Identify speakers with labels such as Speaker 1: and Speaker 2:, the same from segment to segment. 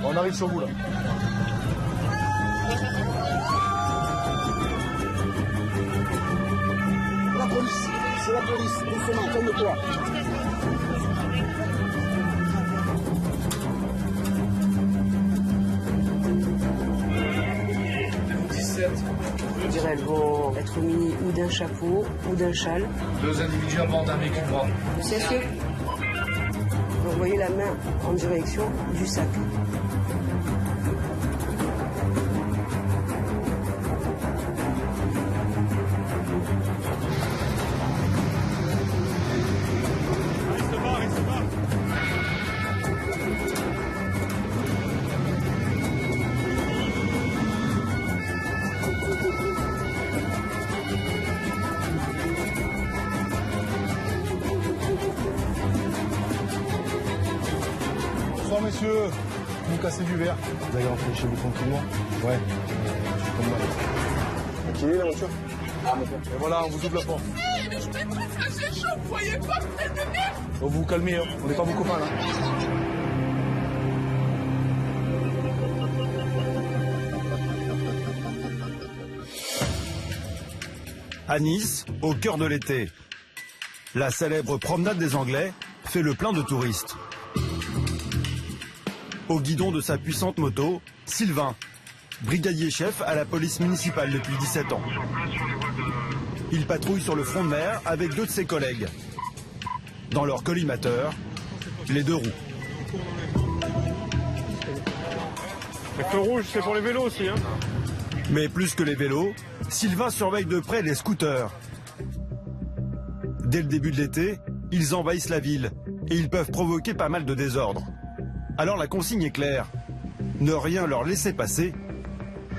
Speaker 1: On arrive sur vous là.
Speaker 2: La police, c'est la police, doucement, calme-toi.
Speaker 3: Je dirais elles vont être munies ou d'un chapeau ou d'un châle.
Speaker 1: 2 individus à bord d'un véhicule noir.
Speaker 3: C'est sûr. Vous voyez la main en direction du sac.
Speaker 1: Bonsoir messieurs, vous cassez du verre. Vous allez rentrer chez vous tranquillement. Ouais. Je suis comme mal. Qui est la voiture? Ah mon père. Et voilà, on vous ouvre la porte.
Speaker 4: Mais je vais pas faire chaud, vous voyez pas, tête de merde.
Speaker 1: Donc vous vous calmez, hein. On n'est pas vos copains là.
Speaker 5: À Nice, au cœur de l'été, la célèbre promenade des Anglais fait le plein de touristes. Au guidon de sa puissante moto, Sylvain, brigadier chef à la police municipale depuis 17 ans. Il patrouille sur le front de mer avec 2 de ses collègues. Dans leur collimateur, les 2 roues.
Speaker 6: Le feu rouge, c'est pour les vélos aussi, hein.
Speaker 5: Mais plus que les vélos, Sylvain surveille de près les scooters. Dès le début de l'été, ils envahissent la ville et ils peuvent provoquer pas mal de désordre. Alors la consigne est claire, ne rien leur laisser passer,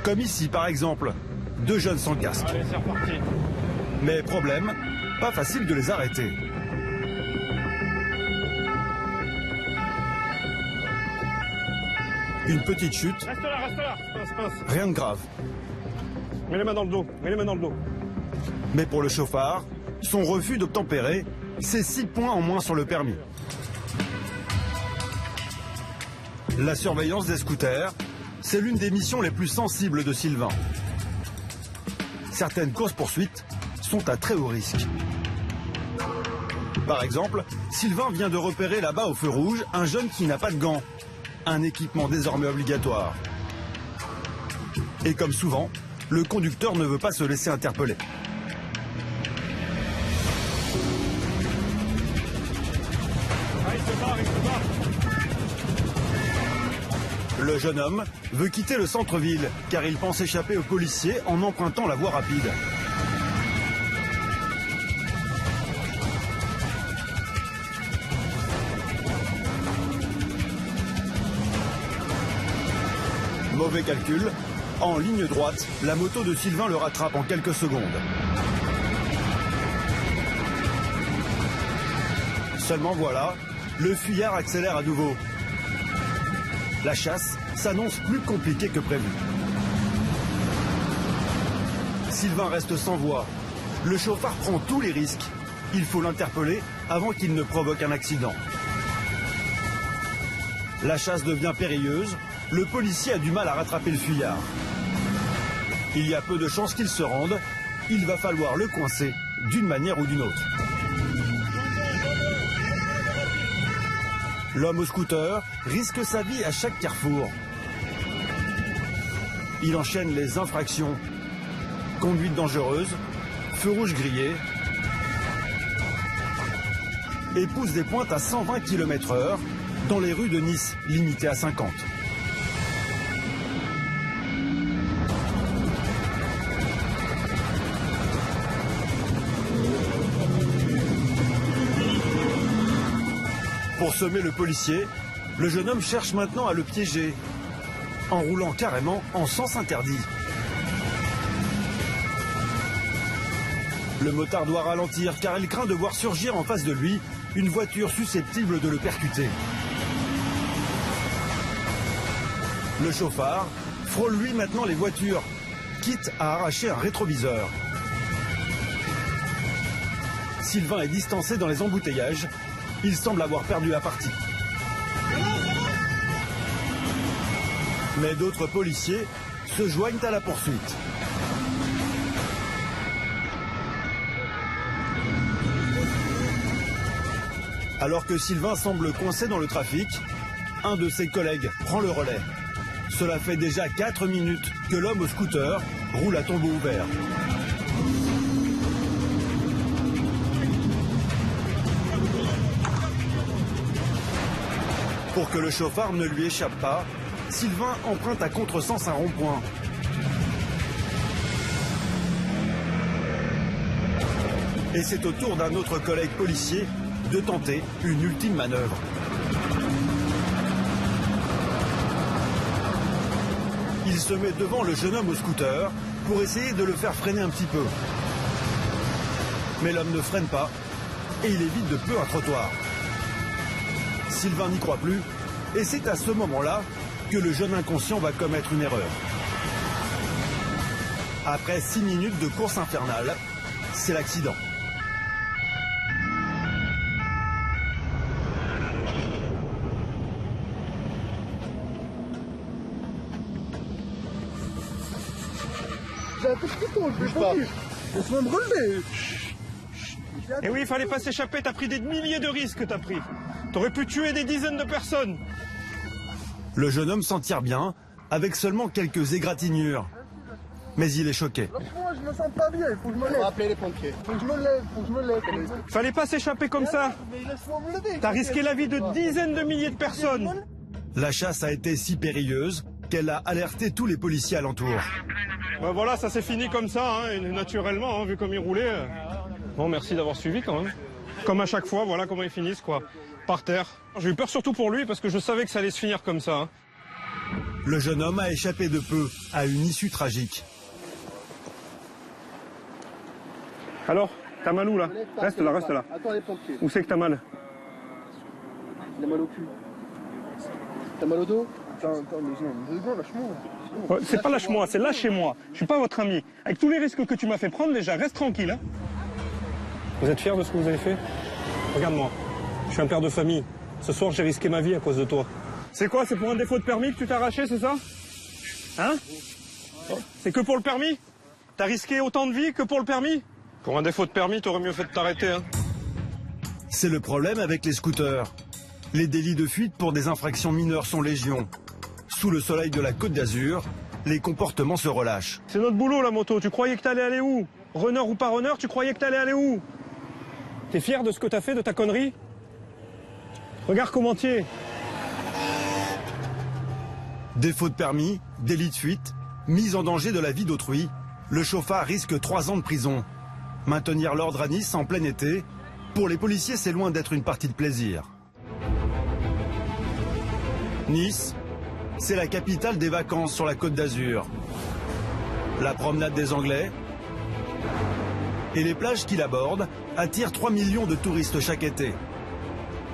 Speaker 5: comme ici par exemple, 2 jeunes sans casque.
Speaker 6: Allez, c'est reparti.
Speaker 5: Mais problème, pas facile de les arrêter. Une petite chute,
Speaker 6: Reste là, pince.
Speaker 5: rien de grave.
Speaker 6: Mets les mains dans le dos,
Speaker 5: Mais pour le chauffard, son refus d'obtempérer, c'est 6 points en moins sur le permis. La surveillance des scooters, c'est l'une des missions les plus sensibles de Sylvain. Certaines courses-poursuites sont à très haut risque. Par exemple, Sylvain vient de repérer là-bas au feu rouge un jeune qui n'a pas de gants, un équipement désormais obligatoire. Et comme souvent, le conducteur ne veut pas se laisser interpeller. Le jeune homme veut quitter le centre-ville car il pense échapper aux policiers en empruntant la voie rapide. Mauvais calcul, en ligne droite, la moto de Sylvain le rattrape en quelques secondes. Seulement voilà, le fuyard accélère à nouveau. La chasse s'annonce plus compliquée que prévu. Sylvain reste sans voix. Le chauffard prend tous les risques. Il faut l'interpeller avant qu'il ne provoque un accident. La chasse devient périlleuse. Le policier a du mal à rattraper le fuyard. Il y a peu de chances qu'il se rende. Il va falloir le coincer d'une manière ou d'une autre. L'homme au scooter risque sa vie à chaque carrefour. Il enchaîne les infractions. Conduite dangereuse, feu rouge grillé, et pousse des pointes à 120 km/h dans les rues de Nice, limitées à 50. Pour semer le policier, le jeune homme cherche maintenant à le piéger, en roulant carrément en sens interdit. Le motard doit ralentir car il craint de voir surgir en face de lui une voiture susceptible de le percuter. Le chauffard frôle lui maintenant les voitures, quitte à arracher un rétroviseur. Sylvain est distancé dans les embouteillages. Il semble avoir perdu la partie. Mais d'autres policiers se joignent à la poursuite. Alors que Sylvain semble coincé dans le trafic, un de ses collègues prend le relais. Cela fait déjà 4 minutes que l'homme au scooter roule à tombeau ouvert. Pour que le chauffard ne lui échappe pas, Sylvain emprunte à contresens un rond-point. Et c'est au tour d'un autre collègue policier de tenter une ultime manœuvre. Il se met devant le jeune homme au scooter pour essayer de le faire freiner un petit peu. Mais l'homme ne freine pas et il évite de peu un trottoir. Sylvain n'y croit plus et c'est à ce moment-là que le jeune inconscient va commettre une erreur. Après 6 minutes de course infernale, c'est l'accident.
Speaker 2: J'ai un tout petit coup, je vais pas. Laisse-moi me relever.
Speaker 6: Et oui, il fallait pas s'échapper, t'as pris des milliers de risques, t'as pris. T'aurais pu tuer des dizaines de personnes.
Speaker 5: Le jeune homme s'en tire bien, avec seulement quelques égratignures. Mais il est choqué.
Speaker 2: Moi, je me sens pas bien, il faut que je me lève. On va appeler les pompiers. Faut que je me lève, faut que je me lève.
Speaker 6: Fallait pas s'échapper comme ça.
Speaker 2: Mais laisse-moi me lever.
Speaker 6: T'as risqué la vie de dizaines de milliers de personnes.
Speaker 5: La chasse a été si périlleuse qu'elle a alerté tous les policiers alentours.
Speaker 6: Ben voilà, ça s'est fini comme ça, hein, et naturellement, hein, vu comme il roulait. Bon, merci d'avoir suivi quand même. Comme à chaque fois, voilà comment ils finissent, quoi. Par terre. J'ai eu peur surtout pour lui parce que je savais que ça allait se finir comme ça. Hein.
Speaker 5: Le jeune homme a échappé de peu à une issue tragique.
Speaker 6: Alors, t'as mal où là? Reste là, reste là.
Speaker 2: Attends les pompiers.
Speaker 6: Où c'est que t'as mal?
Speaker 2: Il a mal au cul. T'as mal au dos? Attends, mais non, lâche-moi.
Speaker 6: Ouais, c'est pas lâche-moi, c'est lâchez-moi. Je suis pas votre ami. Avec tous les risques que tu m'as fait prendre, déjà, reste tranquille. Hein. Vous êtes fier de ce que vous avez fait? Regarde-moi, je suis un père de famille. Ce soir, j'ai risqué ma vie à cause de toi. C'est quoi? C'est pour un défaut de permis que tu t'es arraché, c'est ça? Hein? C'est que pour le permis? T'as risqué autant de vies que pour le permis? Pour un défaut de permis, t'aurais mieux fait de t'arrêter. Hein.
Speaker 5: C'est le problème avec les scooters. Les délits de fuite pour des infractions mineures sont légion. Sous le soleil de la Côte d'Azur, les comportements se relâchent.
Speaker 6: C'est notre boulot, la moto. Tu croyais que t'allais aller où? Runner ou pas runner, tu croyais que t'allais aller où? T'es fier de ce que t'as fait, de ta connerie? Regarde comment t'es.
Speaker 5: Défaut de permis, délit de fuite, mise en danger de la vie d'autrui, le chauffard risque 3 ans de prison. Maintenir l'ordre à Nice en plein été, pour les policiers, c'est loin d'être une partie de plaisir. Nice, c'est la capitale des vacances sur la Côte d'Azur. La promenade des Anglais et les plages qui l'abordent attirent 3 millions de touristes chaque été.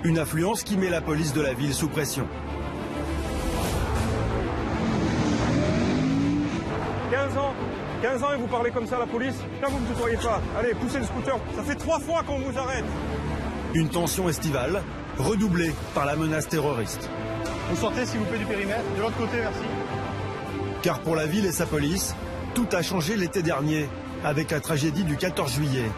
Speaker 5: Une affluence qui met la police de la ville sous pression.
Speaker 6: 15 ans et vous parlez comme ça à la police? Là, vous ne me tutoyez pas. Allez, poussez le scooter. Ça fait 3 fois qu'on vous arrête.
Speaker 5: Une tension estivale, redoublée par la menace terroriste.
Speaker 1: Vous sortez s'il vous plaît du périmètre. De l'autre côté, merci.
Speaker 5: Car pour la ville et sa police, tout a changé l'été dernier, avec la tragédie du 14 juillet.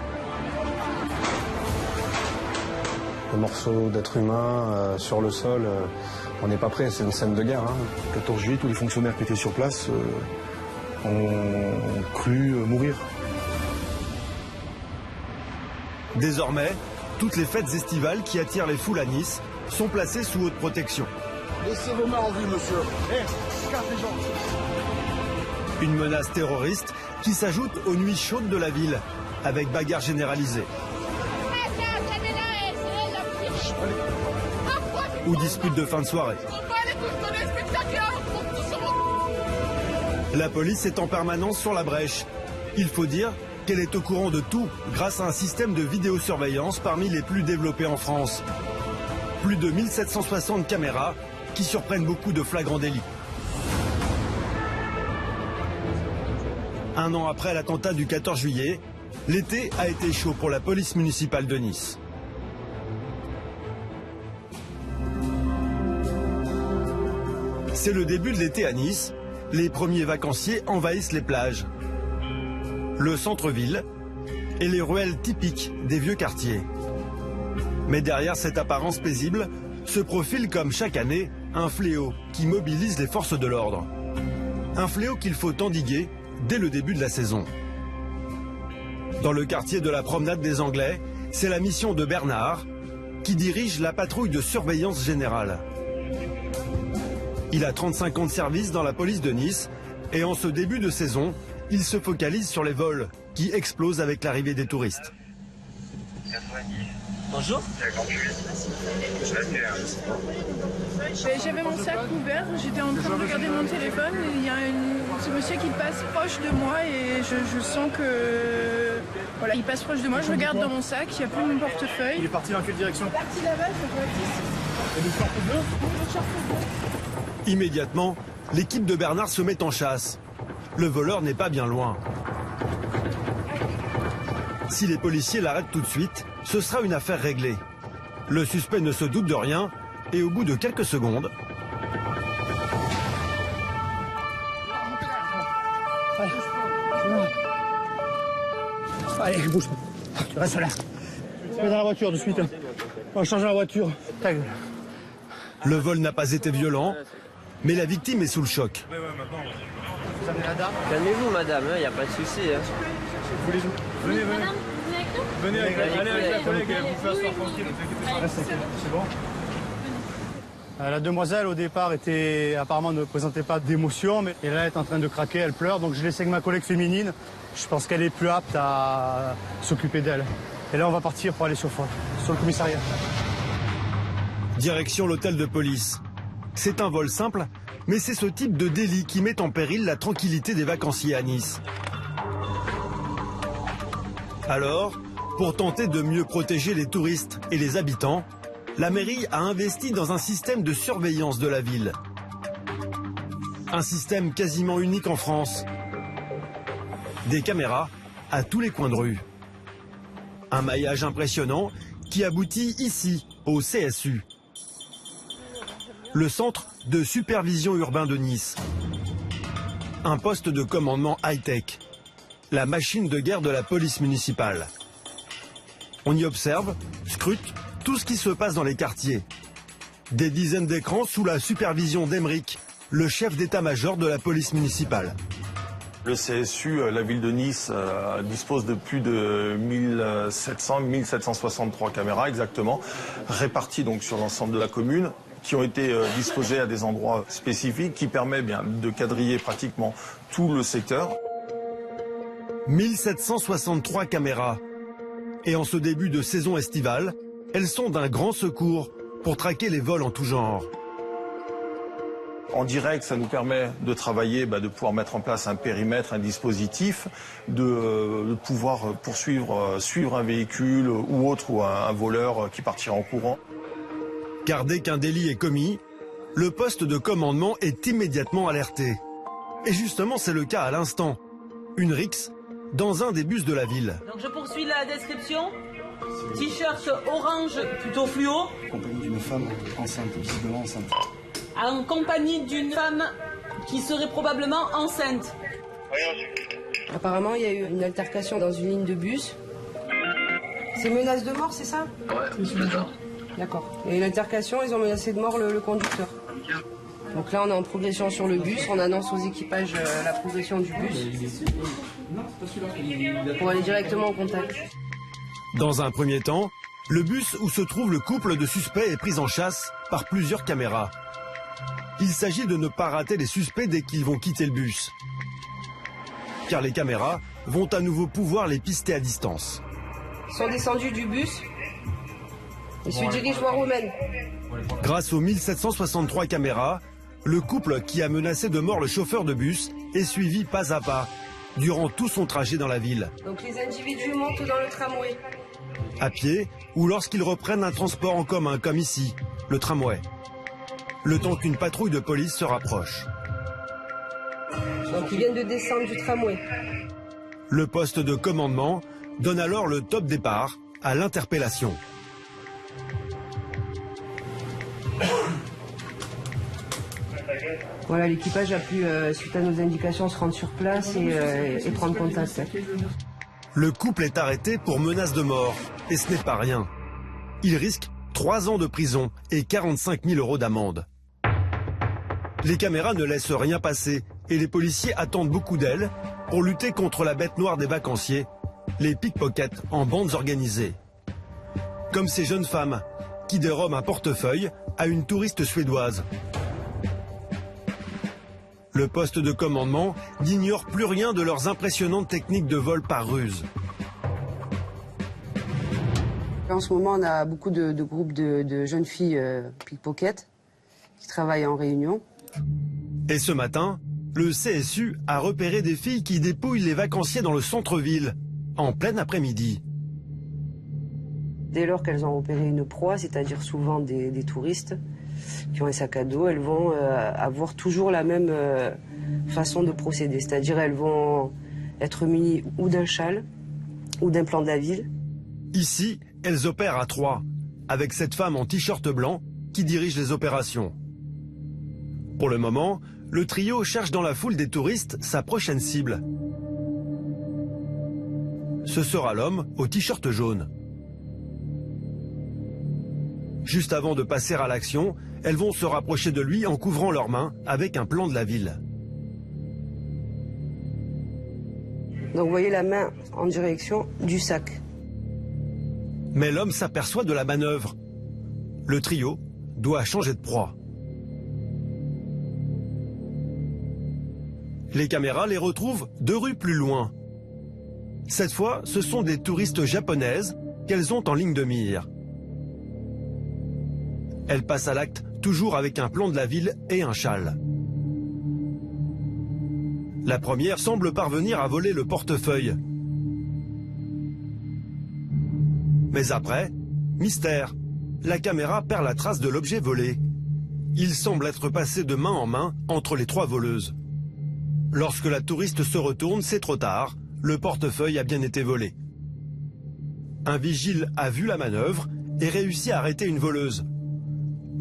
Speaker 7: Le morceau d'être humain sur le sol, on n'est pas prêt, c'est une scène de guerre. Hein.
Speaker 1: 14 juillet, tous les fonctionnaires qui étaient sur place ont cru mourir.
Speaker 5: Désormais, toutes les fêtes estivales qui attirent les foules à Nice sont placées sous haute protection.
Speaker 2: Laissez vos mains en vue, monsieur.
Speaker 1: Carte les gens.
Speaker 5: Une menace terroriste qui s'ajoute aux nuits chaudes de la ville, avec bagarres généralisées. Ou disputes de fin de soirée. La police est en permanence sur la brèche. Il faut dire qu'elle est au courant de tout grâce à un système de vidéosurveillance parmi les plus développés en France. Plus de 1760 caméras qui surprennent beaucoup de flagrants délits. Un an après l'attentat du 14 juillet, L'été a été chaud pour la police municipale de Nice. C'est le début de l'été à Nice. Les premiers vacanciers envahissent les plages, le centre-ville et les ruelles typiques des vieux quartiers. Mais derrière cette apparence paisible se profile comme chaque année un fléau qui mobilise les forces de l'ordre. Un fléau qu'il faut endiguer dès le début de la saison. Dans le quartier de la Promenade des Anglais, c'est la mission de Bernard qui dirige la patrouille de surveillance générale. Il a 35 ans de service dans la police de Nice et en ce début de saison, il se focalise sur les vols qui explosent avec l'arrivée des touristes.
Speaker 8: Bonjour.
Speaker 4: J'avais mon sac ouvert, j'étais en train de regarder mon téléphone et il y a ce monsieur qui passe proche de moi et je sens que... Voilà, il passe proche de moi, je regarde dans mon sac, il n'y a plus mon portefeuille.
Speaker 1: Il est parti dans quelle direction?
Speaker 4: Il est parti là-bas, je vois ici.
Speaker 1: Et le short bleu?
Speaker 4: Oui, le short bleu.
Speaker 5: Immédiatement, l'équipe de Bernard se met en chasse. Le voleur n'est pas bien loin. Si les policiers l'arrêtent tout de suite, ce sera une affaire réglée. Le suspect ne se doute de rien et au bout de quelques secondes...
Speaker 6: Allez, bouge. Tu restes là. Tu vas dans la voiture de suite. On va changer la voiture. Ta gueule.
Speaker 5: Le vol n'a pas été violent, mais la victime est sous le choc.
Speaker 8: Calmez-vous, madame, il n'y a pas de souci.
Speaker 1: Venez. Venez avec la collègue, elle vous fait asseoir tranquille, ne vous inquiétez pas. C'est bon.
Speaker 9: La demoiselle, au départ, apparemment ne présentait pas d'émotion, mais là, elle est en train de craquer, elle pleure. Donc, je l'ai laissé avec ma collègue féminine. Je pense qu'elle est plus apte à s'occuper d'elle. Et là, on va partir pour aller sur le commissariat.
Speaker 5: Direction l'hôtel de police. C'est un vol simple, mais c'est ce type de délit qui met en péril la tranquillité des vacanciers à Nice. Alors, pour tenter de mieux protéger les touristes et les habitants, la mairie a investi dans un système de surveillance de la ville. Un système quasiment unique en France. Des caméras à tous les coins de rue. Un maillage impressionnant qui aboutit ici, au CSU. Le centre de supervision urbain de Nice. Un poste de commandement high-tech. La machine de guerre de la police municipale. On y observe, scrute, tout ce qui se passe dans les quartiers. Des dizaines d'écrans sous la supervision d'Emeric, le chef d'état-major de la police municipale.
Speaker 10: Le CSU, la ville de Nice, dispose de plus de 1763 caméras exactement, réparties donc sur l'ensemble de la commune, qui ont été disposées à des endroits spécifiques, qui permet bien de quadriller pratiquement tout le secteur.
Speaker 5: 1763 caméras. Et en ce début de saison estivale, elles sont d'un grand secours pour traquer les vols en tout genre.
Speaker 10: En direct, ça nous permet de travailler, de pouvoir mettre en place un périmètre, un dispositif, de pouvoir suivre un véhicule ou autre, ou un voleur qui partira en courant.
Speaker 5: Car dès qu'un délit est commis, le poste de commandement est immédiatement alerté. Et justement, c'est le cas à l'instant. Une rixe dans un des bus de la ville.
Speaker 11: Donc je poursuis la description. T-shirt orange plutôt fluo.
Speaker 12: En compagnie d'une femme enceinte, visiblement enceinte.
Speaker 11: En compagnie d'une femme qui serait probablement enceinte.
Speaker 3: Apparemment, il y a eu une altercation dans une ligne de bus. C'est menace de mort, c'est ça?
Speaker 12: Ouais, c'est ça.
Speaker 3: D'accord. Il y a eu une altercation, ils ont menacé de mort le conducteur. Donc là, on est en progression sur le bus, on annonce aux équipages la progression du bus pour aller directement au contact.
Speaker 5: Dans un premier temps, le bus où se trouve le couple de suspects est pris en chasse par plusieurs caméras. Il s'agit de ne pas rater les suspects dès qu'ils vont quitter le bus. Car les caméras vont à nouveau pouvoir les pister à distance.
Speaker 3: Ils sont descendus du bus et se dirigent voie romaine.
Speaker 5: Grâce aux 1763 caméras, le couple qui a menacé de mort le chauffeur de bus est suivi pas à pas durant tout son trajet dans la ville.
Speaker 3: Donc les individus montent dans le tramway.
Speaker 5: À pied ou lorsqu'ils reprennent un transport en commun comme ici, le tramway. Le temps qu'une patrouille de police se rapproche.
Speaker 3: Donc ils viennent de descendre du tramway.
Speaker 5: Le poste de commandement donne alors le top départ à l'interpellation.
Speaker 3: Voilà, l'équipage a pu, suite à nos indications, se rendre sur place et prendre contact.
Speaker 5: Le couple est arrêté pour menace de mort, et ce n'est pas rien. Il risque 3 ans de prison et 45 000 € d'amende. Les caméras ne laissent rien passer et les policiers attendent beaucoup d'elles pour lutter contre la bête noire des vacanciers, les pickpockets en bandes organisées. Comme ces jeunes femmes qui dérobent un portefeuille à une touriste suédoise. Le poste de commandement n'ignore plus rien de leurs impressionnantes techniques de vol par ruse.
Speaker 3: En ce moment, on a beaucoup de groupes de jeunes filles pickpocket qui travaillent en réunion.
Speaker 5: Et ce matin, le CSU a repéré des filles qui dépouillent les vacanciers dans le centre-ville, en plein après-midi.
Speaker 3: Dès lors qu'elles ont repéré une proie, c'est-à-dire souvent des touristes qui ont un sac à dos, elles vont avoir toujours la même façon de procéder. C'est-à-dire elles vont être munies ou d'un châle ou d'un plan de la ville.
Speaker 5: Ici, elles opèrent à 3, avec cette femme en t-shirt blanc qui dirige les opérations. Pour le moment, le trio cherche dans la foule des touristes sa prochaine cible. Ce sera l'homme au t-shirt jaune. Juste avant de passer à l'action, elles vont se rapprocher de lui en couvrant leurs mains avec un plan de la ville.
Speaker 3: Donc vous voyez la main en direction du sac.
Speaker 5: Mais l'homme s'aperçoit de la manœuvre. Le trio doit changer de proie. Les caméras les retrouvent 2 rues plus loin. Cette fois, ce sont des touristes japonaises qu'elles ont en ligne de mire. Elles passent à l'acte toujours avec un plan de la ville et un châle. La première semble parvenir à voler le portefeuille. Mais après, mystère, la caméra perd la trace de l'objet volé. Il semble être passé de main en main entre les 3 voleuses. Lorsque la touriste se retourne, c'est trop tard, le portefeuille a bien été volé. Un vigile a vu la manœuvre et réussit à arrêter une voleuse.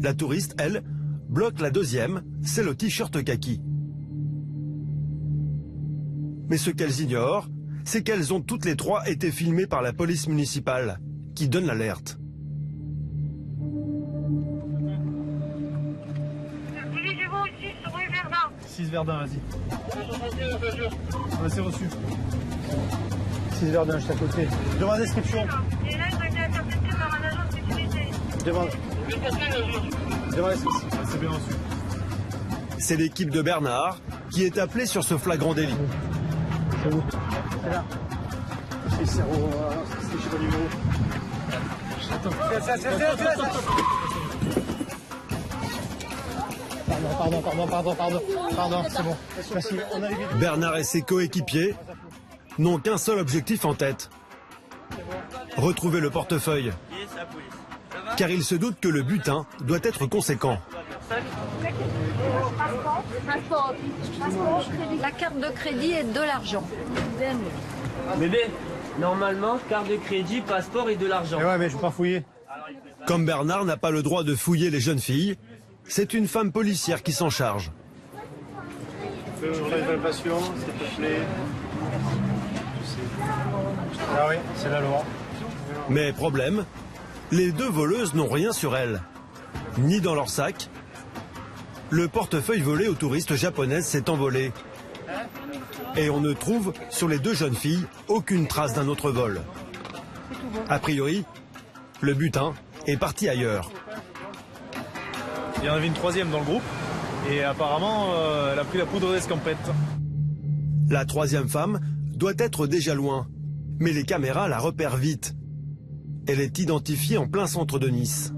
Speaker 5: La touriste, elle, bloque la deuxième, c'est le t-shirt kaki. Mais ce qu'elles ignorent, c'est qu'elles ont toutes les 3 été filmées par la police municipale, qui donne l'alerte.
Speaker 13: Dirigez-vous aussi sur rue Verdun.
Speaker 9: 6 Verdun, vas-y. C'est reçu. 6 Verdun, juste à côté. Demande description.
Speaker 13: Et là, ils ont été interceptés par un agent de sécurité.
Speaker 9: Demande. C'est bien reçu.
Speaker 5: C'est l'équipe de Bernard qui est appelée sur ce flagrant délit.
Speaker 9: C'est où? C'est là. C'est 0. C'est chez le numéro. Pardon, c'est bon. Merci.
Speaker 5: Bernard et ses coéquipiers n'ont qu'un seul objectif en tête. Retrouver le portefeuille. Car ils se doutent que le butin doit être conséquent.
Speaker 14: La carte de crédit et de l'argent.
Speaker 8: Bébé, normalement, carte de crédit, passeport et de l'argent.
Speaker 9: Ouais, mais je vais pas fouiller.
Speaker 5: Comme Bernard n'a pas le droit de fouiller les jeunes filles, c'est une femme policière qui s'en charge.
Speaker 9: Réservation, s'il te plaît. Ah oui, c'est la loi.
Speaker 5: Mais problème, les 2 voleuses n'ont rien sur elles, ni dans leur sac. Le portefeuille volé aux touristes japonaises s'est envolé. Et on ne trouve sur les 2 jeunes filles aucune trace d'un autre vol. A priori, le butin est parti ailleurs.
Speaker 6: Il y en avait une 3e dans le groupe et apparemment elle a pris la poudre d'escampette.
Speaker 5: La 3e femme doit être déjà loin, mais les caméras la repèrent vite. Elle est identifiée en plein centre de Nice.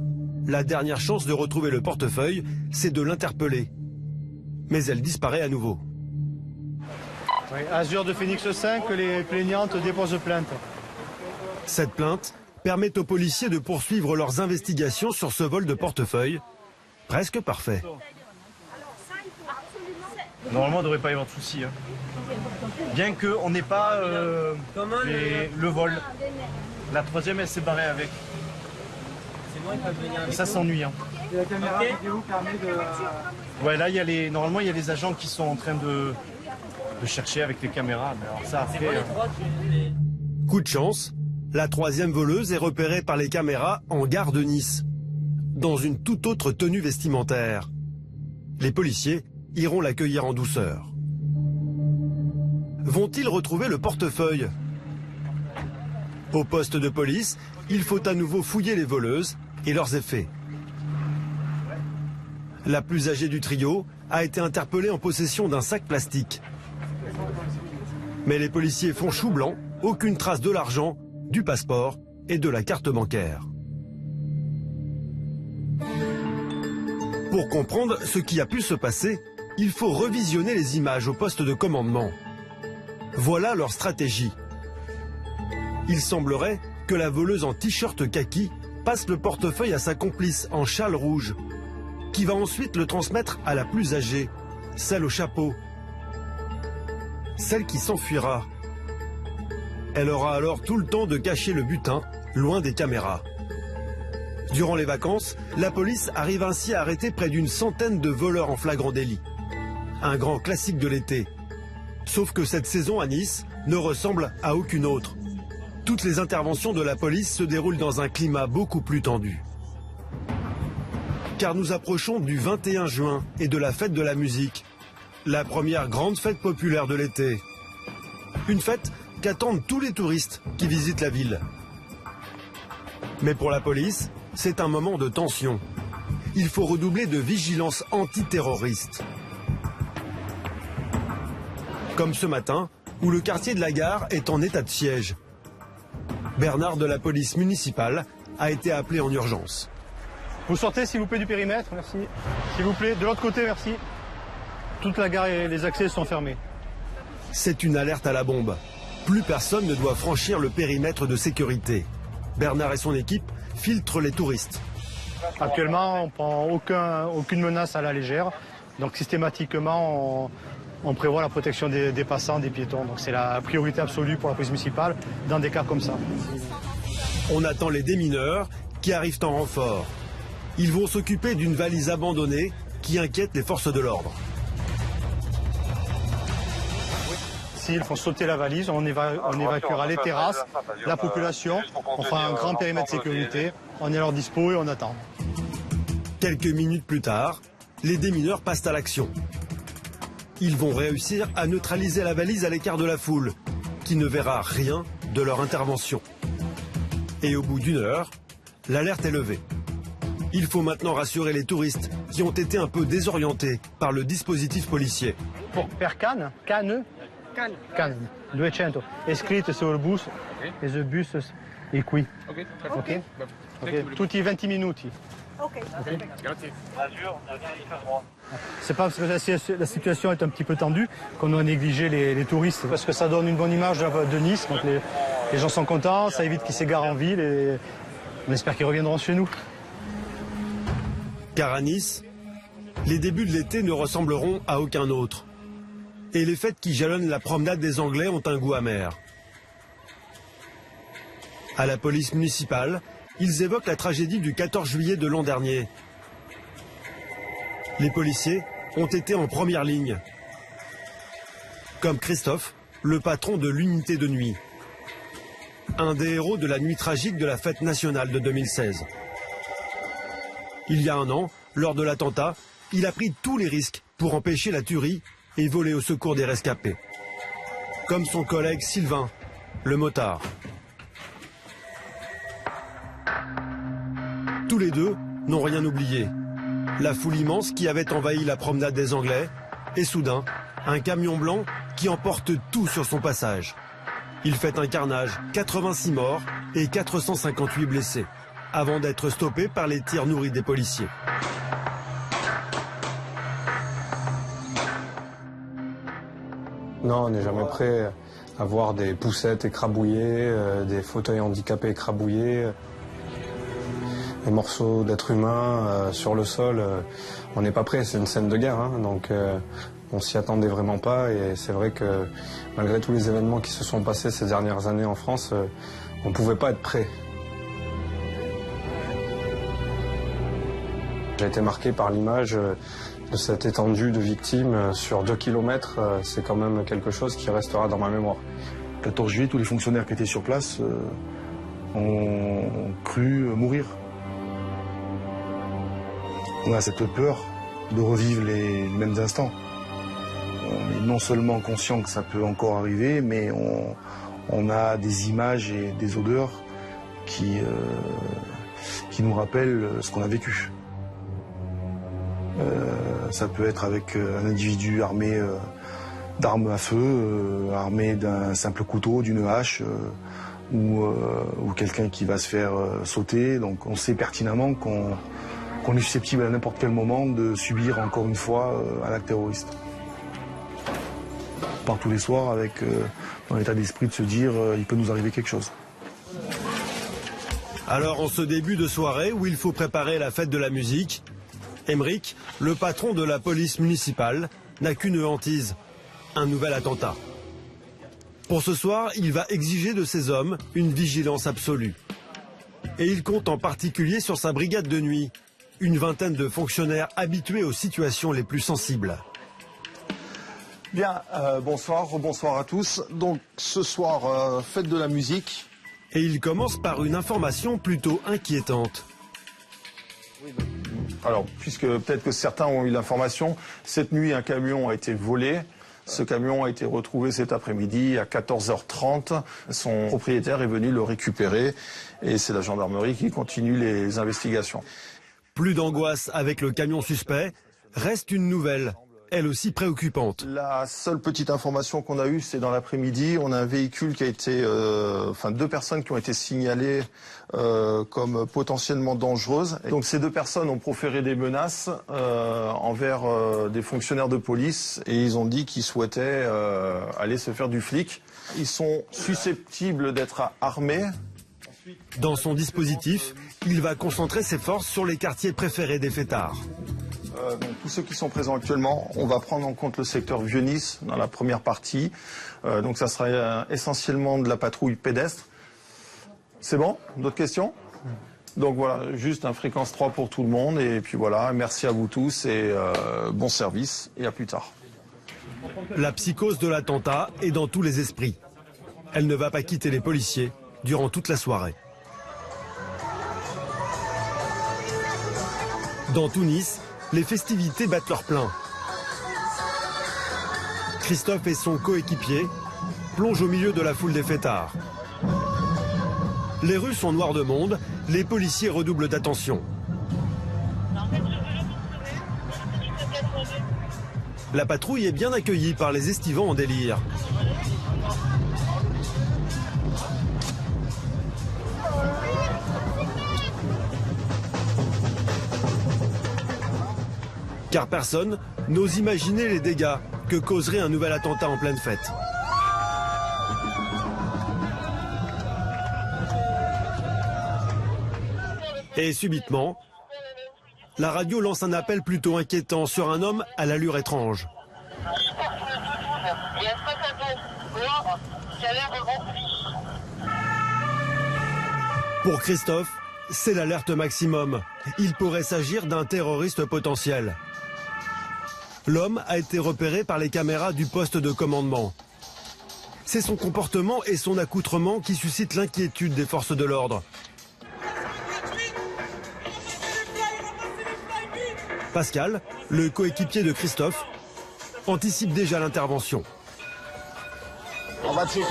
Speaker 5: La dernière chance de retrouver le portefeuille, c'est de l'interpeller. Mais elle disparaît à nouveau.
Speaker 9: Oui, Azur de Phoenix 5, les plaignantes déposent plainte.
Speaker 5: Cette plainte permet aux policiers de poursuivre leurs investigations sur ce vol de portefeuille. Presque parfait.
Speaker 6: Normalement, il ne devrait pas y avoir de soucis.
Speaker 15: Bien qu'on n'ait pas le vol. La troisième, elle s'est barrée avec. Et ça, c'est ennuyant.
Speaker 2: Et la caméra vidéo permet de...
Speaker 15: Ouais, là, normalement, il y a les agents qui sont en train de chercher avec les caméras. Mais alors ça, après...
Speaker 5: Coup de chance, la troisième voleuse est repérée par les caméras en gare de Nice, dans une toute autre tenue vestimentaire. Les policiers iront l'accueillir en douceur. Vont-ils retrouver le portefeuille? Au poste de police, il faut à nouveau fouiller les voleuses et leurs effets. La plus âgée du trio a été interpellée en possession d'un sac plastique. Mais les policiers font chou blanc, aucune trace de l'argent, du passeport et de la carte bancaire. Pour comprendre ce qui a pu se passer, il faut revisionner les images au poste de commandement. Voilà leur stratégie. Il semblerait que la voleuse en t-shirt kaki passe le portefeuille à sa complice en châle rouge, qui va ensuite le transmettre à la plus âgée, celle au chapeau, celle qui s'enfuira. Elle aura alors tout le temps de cacher le butin, loin des caméras. Durant les vacances, la police arrive ainsi à arrêter près d'une centaine de voleurs en flagrant délit. Un grand classique de l'été. Sauf que cette saison à Nice ne ressemble à aucune autre. Toutes les interventions de la police se déroulent dans un climat beaucoup plus tendu. Car nous approchons du 21 juin et de la fête de la musique. La première grande fête populaire de l'été. Une fête qu'attendent tous les touristes qui visitent la ville. Mais pour la police, c'est un moment de tension. Il faut redoubler de vigilance antiterroriste. Comme ce matin, où le quartier de la Gare est en état de siège. Bernard de la police municipale a été appelé en urgence.
Speaker 9: Vous sortez s'il vous plaît du périmètre, merci. S'il vous plaît, de l'autre côté, merci. Toute la gare et les accès sont fermés.
Speaker 5: C'est une alerte à la bombe. Plus personne ne doit franchir le périmètre de sécurité. Bernard et son équipe filtrent les touristes.
Speaker 9: Actuellement, on ne prend aucune menace à la légère. Donc systématiquement, on prévoit la protection des passants, des piétons. Donc c'est la priorité absolue pour la police municipale dans des cas comme ça.
Speaker 5: On attend les démineurs qui arrivent en renfort. Ils vont s'occuper d'une valise abandonnée qui inquiète les forces de l'ordre.
Speaker 9: S'ils font sauter la valise, on évacuera les terrasses, la population, on fera un grand périmètre de sécurité, on est à leur dispo et on attend.
Speaker 5: Quelques minutes plus tard, les démineurs passent à l'action. Ils vont réussir à neutraliser la valise à l'écart de la foule, qui ne verra rien de leur intervention. Et au bout d'une heure, l'alerte est levée. Il faut maintenant rassurer les touristes qui ont été un peu désorientés par le dispositif policier.
Speaker 9: Per Cannes, Cannes, 200. È scritto sul bus, e il bus è qui. Ok? Tutti 20 minuti. C'est pas parce que la situation est un petit peu tendue qu'on doit négliger les touristes, parce que ça donne une bonne image de Nice, donc les gens sont contents, ça évite qu'ils s'égarent en ville et on espère qu'ils reviendront chez nous.
Speaker 5: Car à Nice, les débuts de l'été ne ressembleront à aucun autre. Et les fêtes qui jalonnent la promenade des Anglais ont un goût amer. À la police municipale, ils évoquent la tragédie du 14 juillet de l'an dernier. Les policiers ont été en première ligne. Comme Christophe, le patron de l'unité de nuit. Un des héros de la nuit tragique de la fête nationale de 2016. Il y a un an, lors de l'attentat, il a pris tous les risques pour empêcher la tuerie et voler au secours des rescapés. Comme son collègue Sylvain, le motard. Tous les deux n'ont rien oublié. La foule immense qui avait envahi la promenade des Anglais et soudain, un camion blanc qui emporte tout sur son passage. Il fait un carnage, 86 morts et 458 blessés, avant d'être stoppé par les tirs nourris des policiers.
Speaker 7: Non, on n'est jamais prêt à voir des poussettes écrabouillées, des fauteuils handicapés écrabouillés, des morceaux d'êtres humains sur le sol. On n'est pas prêt, c'est une scène de guerre, hein, donc On s'y attendait vraiment pas et c'est vrai que malgré tous les événements qui se sont passés ces dernières années en France, on ne pouvait pas être prêt. J'ai été marqué par l'image de cette étendue de victimes sur 2 km. C'est quand même quelque chose qui restera dans ma mémoire.
Speaker 1: Le 14 juillet, tous les fonctionnaires qui étaient sur place ont cru mourir. On a cette peur de revivre les mêmes instants. On est non seulement conscient que ça peut encore arriver, mais on a des images et des odeurs qui nous rappellent ce qu'on a vécu. Ça peut être avec un individu armé d'armes à feu, armé d'un simple couteau, d'une hache, ou quelqu'un qui va se faire sauter. Donc on sait pertinemment qu'on est susceptible à n'importe quel moment de subir encore une fois un acte terroriste. On part tous les soirs avec dans l'état d'esprit de se dire il peut nous arriver quelque chose.
Speaker 5: Alors en ce début de soirée où il faut préparer la fête de la musique, Emeric, le patron de la police municipale, n'a qu'une hantise, un nouvel attentat. Pour ce soir, il va exiger de ses hommes une vigilance absolue. Et il compte en particulier sur sa brigade de nuit, une vingtaine de fonctionnaires habitués aux situations les plus sensibles.
Speaker 10: Bien, bonsoir, rebonsoir à tous. Donc ce soir, fête de la musique.
Speaker 5: Et il commence par une information plutôt inquiétante.
Speaker 10: Alors, puisque peut-être que certains ont eu l'information, cette nuit, un camion a été volé. Ce camion a été retrouvé cet après-midi à 14h30. Son propriétaire est venu le récupérer et c'est la gendarmerie qui continue les investigations.
Speaker 5: Plus d'angoisse avec le camion suspect, reste une nouvelle, elle aussi préoccupante.
Speaker 10: La seule petite information qu'on a eue, c'est dans l'après-midi, on a un véhicule qui a été, 2 personnes qui ont été signalées comme potentiellement dangereuses. Et donc ces 2 personnes ont proféré des menaces envers des fonctionnaires de police et ils ont dit qu'ils souhaitaient aller se faire du flic. Ils sont susceptibles d'être armés.
Speaker 5: Dans son dispositif, il va concentrer ses forces sur les quartiers préférés des fêtards.
Speaker 10: Donc, tous ceux qui sont présents actuellement, on va prendre en compte le secteur Vieux-Nice dans la première partie. Donc ça sera essentiellement de la patrouille pédestre. C'est bon? D'autres questions? Donc voilà, juste un fréquence 3 pour tout le monde. Et puis voilà, merci à vous tous et bon service et à plus tard.
Speaker 5: La psychose de l'attentat est dans tous les esprits. Elle ne va pas quitter les policiers durant toute la soirée. Dans tout Nice, les festivités battent leur plein. Christophe et son coéquipier plongent au milieu de la foule des fêtards. Les rues sont noires de monde, les policiers redoublent d'attention. La patrouille est bien accueillie par les estivants en délire. Car personne n'ose imaginer les dégâts que causerait un nouvel attentat en pleine fête. Et subitement, la radio lance un appel plutôt inquiétant sur un homme à l'allure étrange. Pour Christophe, c'est l'alerte maximum. Il pourrait s'agir d'un terroriste potentiel. L'homme a été repéré par les caméras du poste de commandement. C'est son comportement et son accoutrement qui suscitent l'inquiétude des forces de l'ordre. Pascal, le coéquipier de Christophe, anticipe déjà l'intervention.
Speaker 16: On va checker.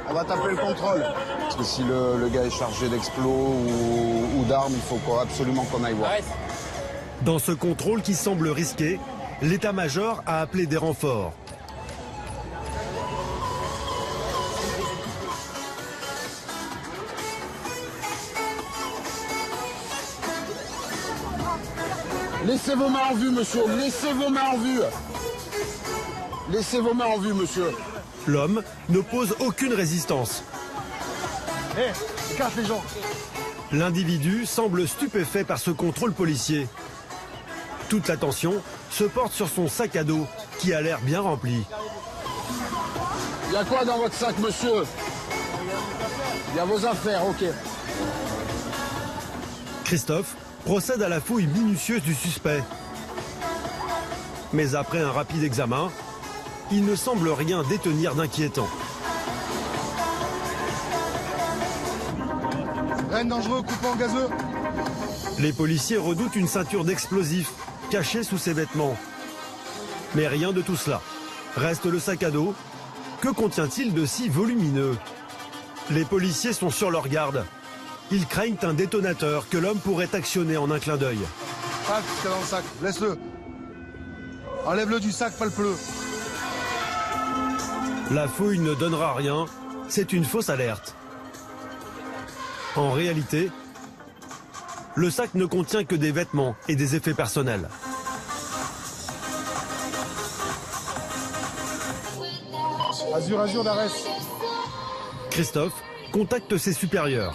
Speaker 16: On va taper le contrôle. Parce que si le gars est chargé d'explos ou d'armes, il faut absolument qu'on aille voir.
Speaker 5: Dans ce contrôle qui semble risqué, l'état-major a appelé des renforts.
Speaker 16: Laissez vos mains en vue, monsieur. Laissez vos mains en vue. Laissez vos mains en vue, monsieur.
Speaker 5: L'homme n'oppose aucune résistance.
Speaker 1: Casse les gens.
Speaker 5: L'individu semble stupéfait par ce contrôle policier.
Speaker 17: Toute l'attention se porte sur son sac à dos qui a l'air bien rempli.
Speaker 16: Il y a quoi dans votre sac, monsieur? Il y a vos affaires, ok.
Speaker 17: Christophe procède à la fouille minutieuse du suspect. Mais après un rapide examen, il ne semble rien détenir d'inquiétant.
Speaker 1: Rien de dangereux, coupant gazeux.
Speaker 17: Les policiers redoutent une ceinture d'explosifs cachée sous ses vêtements. Mais rien de tout cela. Reste le sac à dos. Que contient-il de si volumineux? Les policiers sont sur leur garde. Ils craignent un détonateur que l'homme pourrait actionner en un clin d'œil.
Speaker 1: Ah, ce qu'il y a dans le sac, laisse-le. Enlève-le du sac, palpe-le.
Speaker 17: La fouille ne donnera rien, c'est une fausse alerte. En réalité, le sac ne contient que des vêtements et des effets personnels.
Speaker 1: Azur d'Arès.
Speaker 17: Christophe contacte ses supérieurs.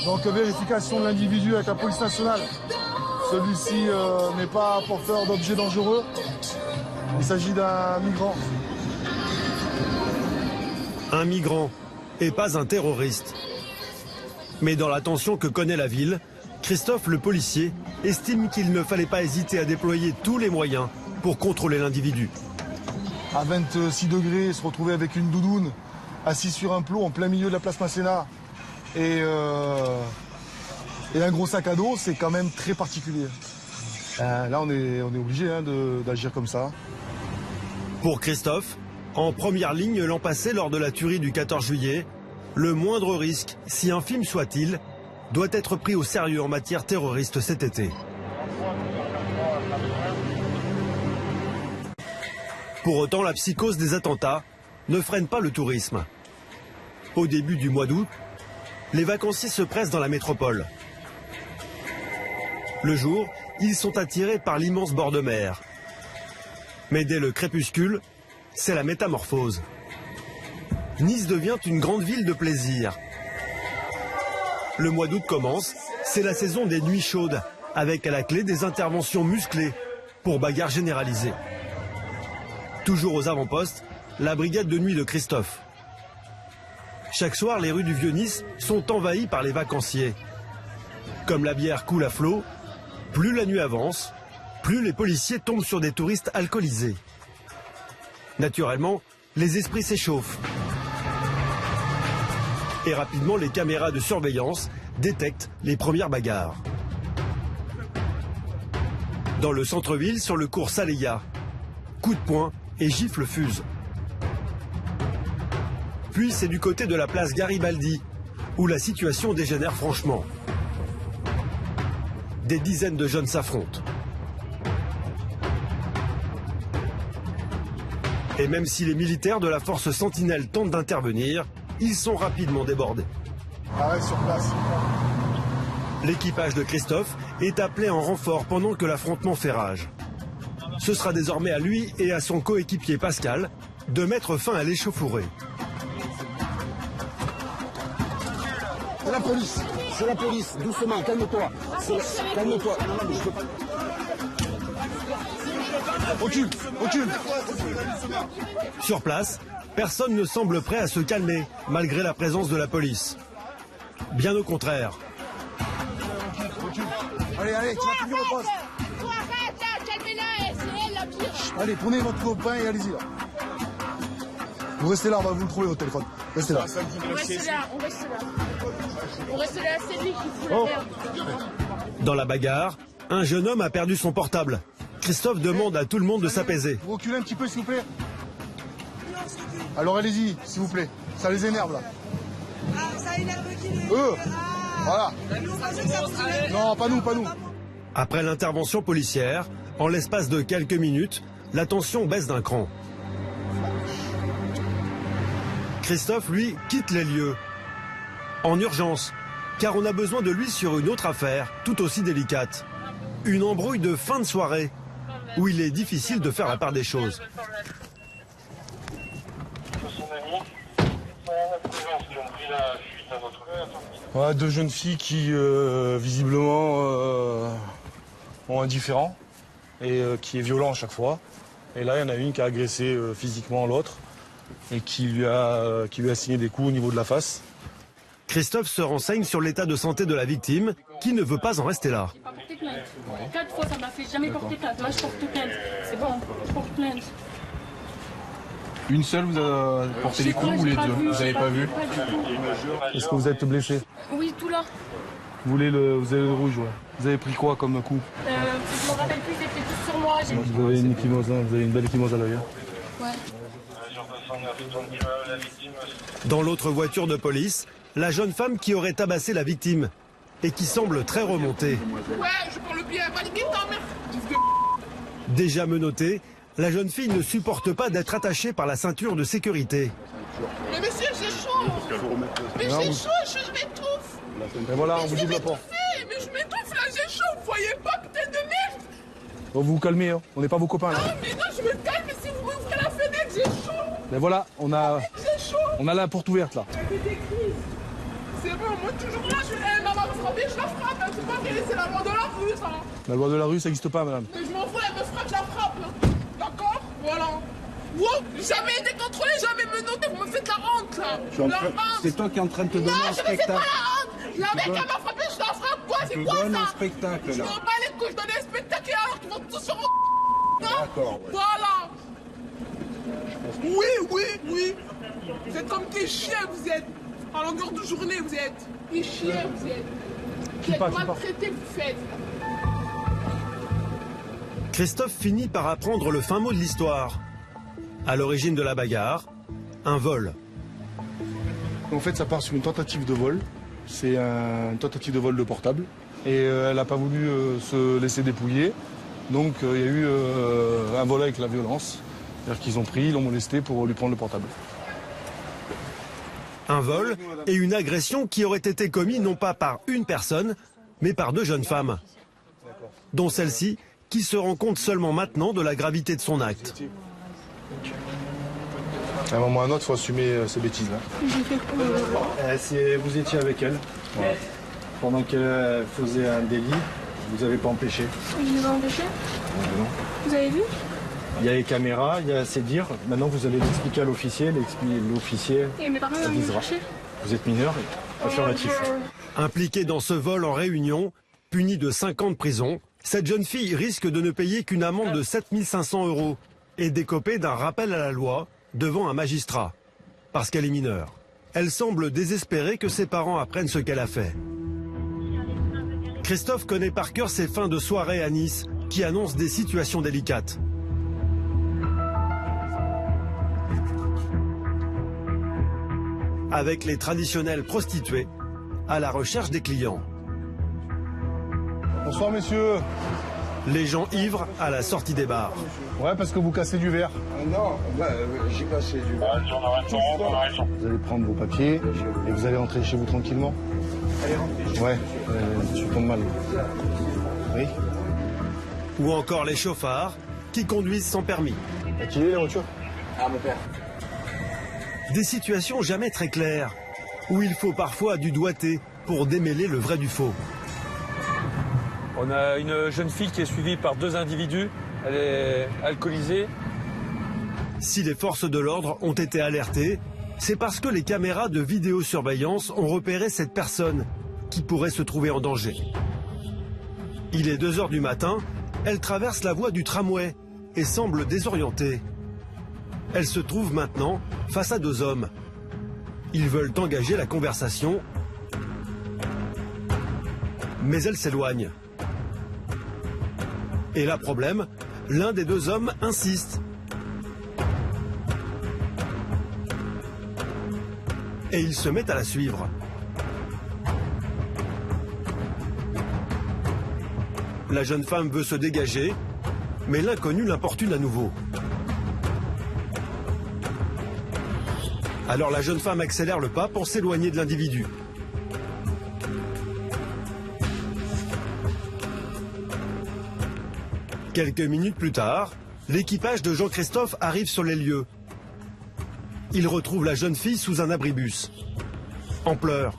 Speaker 1: Donc vérification de l'individu avec la police nationale. Celui-ci n'est pas porteur d'objets dangereux. Il s'agit d'un migrant.
Speaker 17: Un migrant et pas un terroriste. Mais dans la tension que connaît la ville, Christophe le policier estime qu'il ne fallait pas hésiter à déployer tous les moyens pour contrôler l'individu.
Speaker 1: À 26 degrés, se retrouver avec une doudoune, assis sur un plot en plein milieu de la place Masséna et un gros sac à dos, c'est quand même très particulier. Là, on est obligé d'agir comme ça.
Speaker 17: Pour Christophe, en première ligne l'an passé lors de la tuerie du 14 juillet, le moindre risque, si infime soit-il, doit être pris au sérieux en matière terroriste cet été. Pour autant, la psychose des attentats ne freine pas le tourisme. Au début du mois d'août, les vacanciers se pressent dans la métropole. Le jour, ils sont attirés par l'immense bord de mer. Mais dès le crépuscule, c'est la métamorphose. Nice devient une grande ville de plaisir. Le mois d'août commence, c'est la saison des nuits chaudes, avec à la clé des interventions musclées pour bagarres généralisées. Toujours aux avant-postes, la brigade de nuit de Christophe. Chaque soir, les rues du Vieux-Nice sont envahies par les vacanciers. Comme la bière coule à flot, plus la nuit avance, plus les policiers tombent sur des touristes alcoolisés. Naturellement, les esprits s'échauffent. Et rapidement, les caméras de surveillance détectent les premières bagarres. Dans le centre-ville, sur le cours Saléya, coups de poing et gifles fusent. Puis c'est du côté de la place Garibaldi, où la situation dégénère franchement. Des dizaines de jeunes s'affrontent. Et même si les militaires de la force Sentinelle tentent d'intervenir, ils sont rapidement débordés.
Speaker 1: Arrête sur place.
Speaker 17: L'équipage de Christophe est appelé en renfort pendant que l'affrontement fait rage. Ce sera désormais à lui et à son coéquipier Pascal de mettre fin à l'échauffourée.
Speaker 16: C'est la police, doucement, calme-toi. Calme-toi.
Speaker 1: Recule.
Speaker 17: Sur place, personne ne semble prêt à se calmer, malgré la présence de la police. Bien au contraire.
Speaker 1: Allez, tu vas tenir au poste. Allez, prenez votre copain et allez-y là. Vous restez là, on va vous le trouver votre téléphone. Restez là.
Speaker 4: On reste là, c'est lui qui fout la merde.
Speaker 17: Dans la bagarre, un jeune homme a perdu son portable. Christophe demande à tout le monde de s'apaiser.
Speaker 1: Vous reculez un petit peu, s'il vous plaît. Alors allez-y, s'il vous plaît. Ça les énerve là. Eux. Voilà. Non, pas nous.
Speaker 17: Après l'intervention policière, en l'espace de quelques minutes, la tension baisse d'un cran. Christophe, lui, quitte les lieux. En urgence, car on a besoin de lui sur une autre affaire, tout aussi délicate. Une embrouille de fin de soirée, où il est difficile de faire la part des choses.
Speaker 1: Ouais, deux jeunes filles qui, visiblement, complètement indifférent et qui est violent à chaque fois. Et là, il y en a une qui a agressé physiquement l'autre et qui lui a signé des coups au niveau de la face.
Speaker 17: Christophe se renseigne sur l'état de santé de la victime, qui ne veut pas en rester là.
Speaker 11: J'ai pas porté plainte. 4 fois ça m'a fait, jamais porté plainte. Là je porte plainte. C'est bon, je porte plainte.
Speaker 2: Une seule vous a porté les coups ou les deux? Vous n'avez pas vu?
Speaker 1: Est-ce que vous êtes blessé?
Speaker 11: Oui, tout là.
Speaker 1: Vous avez le rouge, ouais. Vous avez pris quoi comme coup?
Speaker 11: Je me rappelle plus, c'était tout sur moi.
Speaker 1: Vous avez une échymose, hein, vous avez une belle échymose à l'œil.
Speaker 11: Ouais.
Speaker 17: Dans l'autre voiture de police, la jeune femme qui aurait tabassé la victime et qui semble très remontée.
Speaker 18: Ouais, je prends le bien, va niquer ta mère.
Speaker 17: Déjà menottée, la jeune fille ne supporte pas d'être attachée par la ceinture de sécurité.
Speaker 18: Mais monsieur, j'ai chaud. Mais j'ai chaud, je m'étouffe.
Speaker 1: Et voilà, on vous ouvre la porte.
Speaker 18: Mais je m'étouffe là, j'ai chaud, vous voyez pas, putain de merde.
Speaker 1: Bon, vous vous calmez, hein. On n'est pas vos copains là.
Speaker 18: Ah, mais non, je me calme, mais si vous m'ouvrez la fenêtre, j'ai chaud.
Speaker 1: Mais voilà, on a la porte ouverte là.
Speaker 18: Ça fait des crises. C'est bon, moi toujours là, maman me frappe, je la frappe. Hein. C'est pas vrai, c'est la loi de la rue, ça.
Speaker 1: La loi de la rue, ça n'existe pas, madame.
Speaker 18: Mais je m'en fous, elle me frappe, je la frappe. Hein. D'accord? Voilà. Wow, jamais été contrôlé, jamais menotté, vous me faites la honte là.
Speaker 16: C'est toi qui es en train de te donner un
Speaker 18: Non, je me fais pas
Speaker 16: spectacle.
Speaker 18: la honte. La mec, elle m'a frappé, je la frappe, quoi? C'est quoi ça?
Speaker 16: Je te donne un spectacle là.
Speaker 18: Je m'en bats les couilles, je donne un spectacle alors qu'ils vont tous sur mon.
Speaker 16: D'accord. Ouais.
Speaker 18: Voilà. Oui. Vous êtes comme des chiens, vous êtes. À longueur de journée, vous êtes. Des chiens, vous êtes. Vous êtes maltraités, vous faites.
Speaker 17: Christophe finit par apprendre le fin mot de l'histoire. À l'origine de la bagarre, un vol.
Speaker 1: En fait, ça part sur une tentative de vol. C'est une tentative de vol de portable. Et elle n'a pas voulu se laisser dépouiller. Donc il y a eu un vol avec la violence. C'est-à-dire qu'ils ont pris, ils l'ont molesté pour lui prendre le portable.
Speaker 17: Un vol et une agression qui auraient été commis non pas par une personne, mais par deux jeunes femmes. Dont celle-ci, qui se rend compte seulement maintenant de la gravité de son acte.
Speaker 1: À un moment ou à un autre, il faut assumer ces bêtises-là.
Speaker 7: Vous étiez avec elle, pendant qu'elle faisait un délit, vous n'avez pas empêché.
Speaker 4: Je l'ai pas empêché.
Speaker 7: Non.
Speaker 4: Vous avez vu?
Speaker 7: Il y a les caméras, il y a ses dires. Maintenant, vous allez l'expliquer à l'officier. L'officier
Speaker 4: Et mes parents vont me
Speaker 7: avisera.
Speaker 4: chercher.
Speaker 7: Vous êtes mineur, affirmatif.
Speaker 17: Impliquée dans ce vol en réunion, punie de 5 ans de prison, cette jeune fille risque de ne payer qu'une amende de 7 500 € et d'écoper d'un rappel à la loi devant un magistrat. Parce qu'elle est mineure. Elle semble désespérée que ses parents apprennent ce qu'elle a fait. Christophe connaît par cœur ces fins de soirée à Nice qui annoncent des situations délicates. Avec les traditionnelles prostituées à la recherche des clients.
Speaker 1: Bonsoir messieurs.
Speaker 17: Les gens ivres à la sortie des bars.
Speaker 1: Ouais, parce que vous cassez du verre.
Speaker 16: Non, j'ai cassé du verre.
Speaker 1: Vous allez prendre vos papiers et vous allez rentrer chez vous tranquillement.
Speaker 16: Allez, rentrez.
Speaker 1: Ouais, je tombe mal. Oui.
Speaker 17: Ou encore les chauffards qui conduisent sans permis.
Speaker 1: À qui est la voiture?
Speaker 16: Ah, mon père.
Speaker 17: Des situations jamais très claires, où il faut parfois du doigté pour démêler le vrai du faux.
Speaker 6: On a une jeune fille qui est suivie par 2 individus. Elle est alcoolisée.
Speaker 17: Si les forces de l'ordre ont été alertées, c'est parce que les caméras de vidéosurveillance ont repéré cette personne qui pourrait se trouver en danger. Il est 2 h du matin, elle traverse la voie du tramway et semble désorientée. Elle se trouve maintenant face à 2 hommes. Ils veulent engager la conversation, mais elle s'éloigne. Et là, problème, l'un des 2 hommes insiste. Et il se met à la suivre. La jeune femme veut se dégager, mais l'inconnu l'importune à nouveau. Alors la jeune femme accélère le pas pour s'éloigner de l'individu. Quelques minutes plus tard, l'équipage de Jean-Christophe arrive sur les lieux. Il retrouve la jeune fille sous un abribus, en pleurs,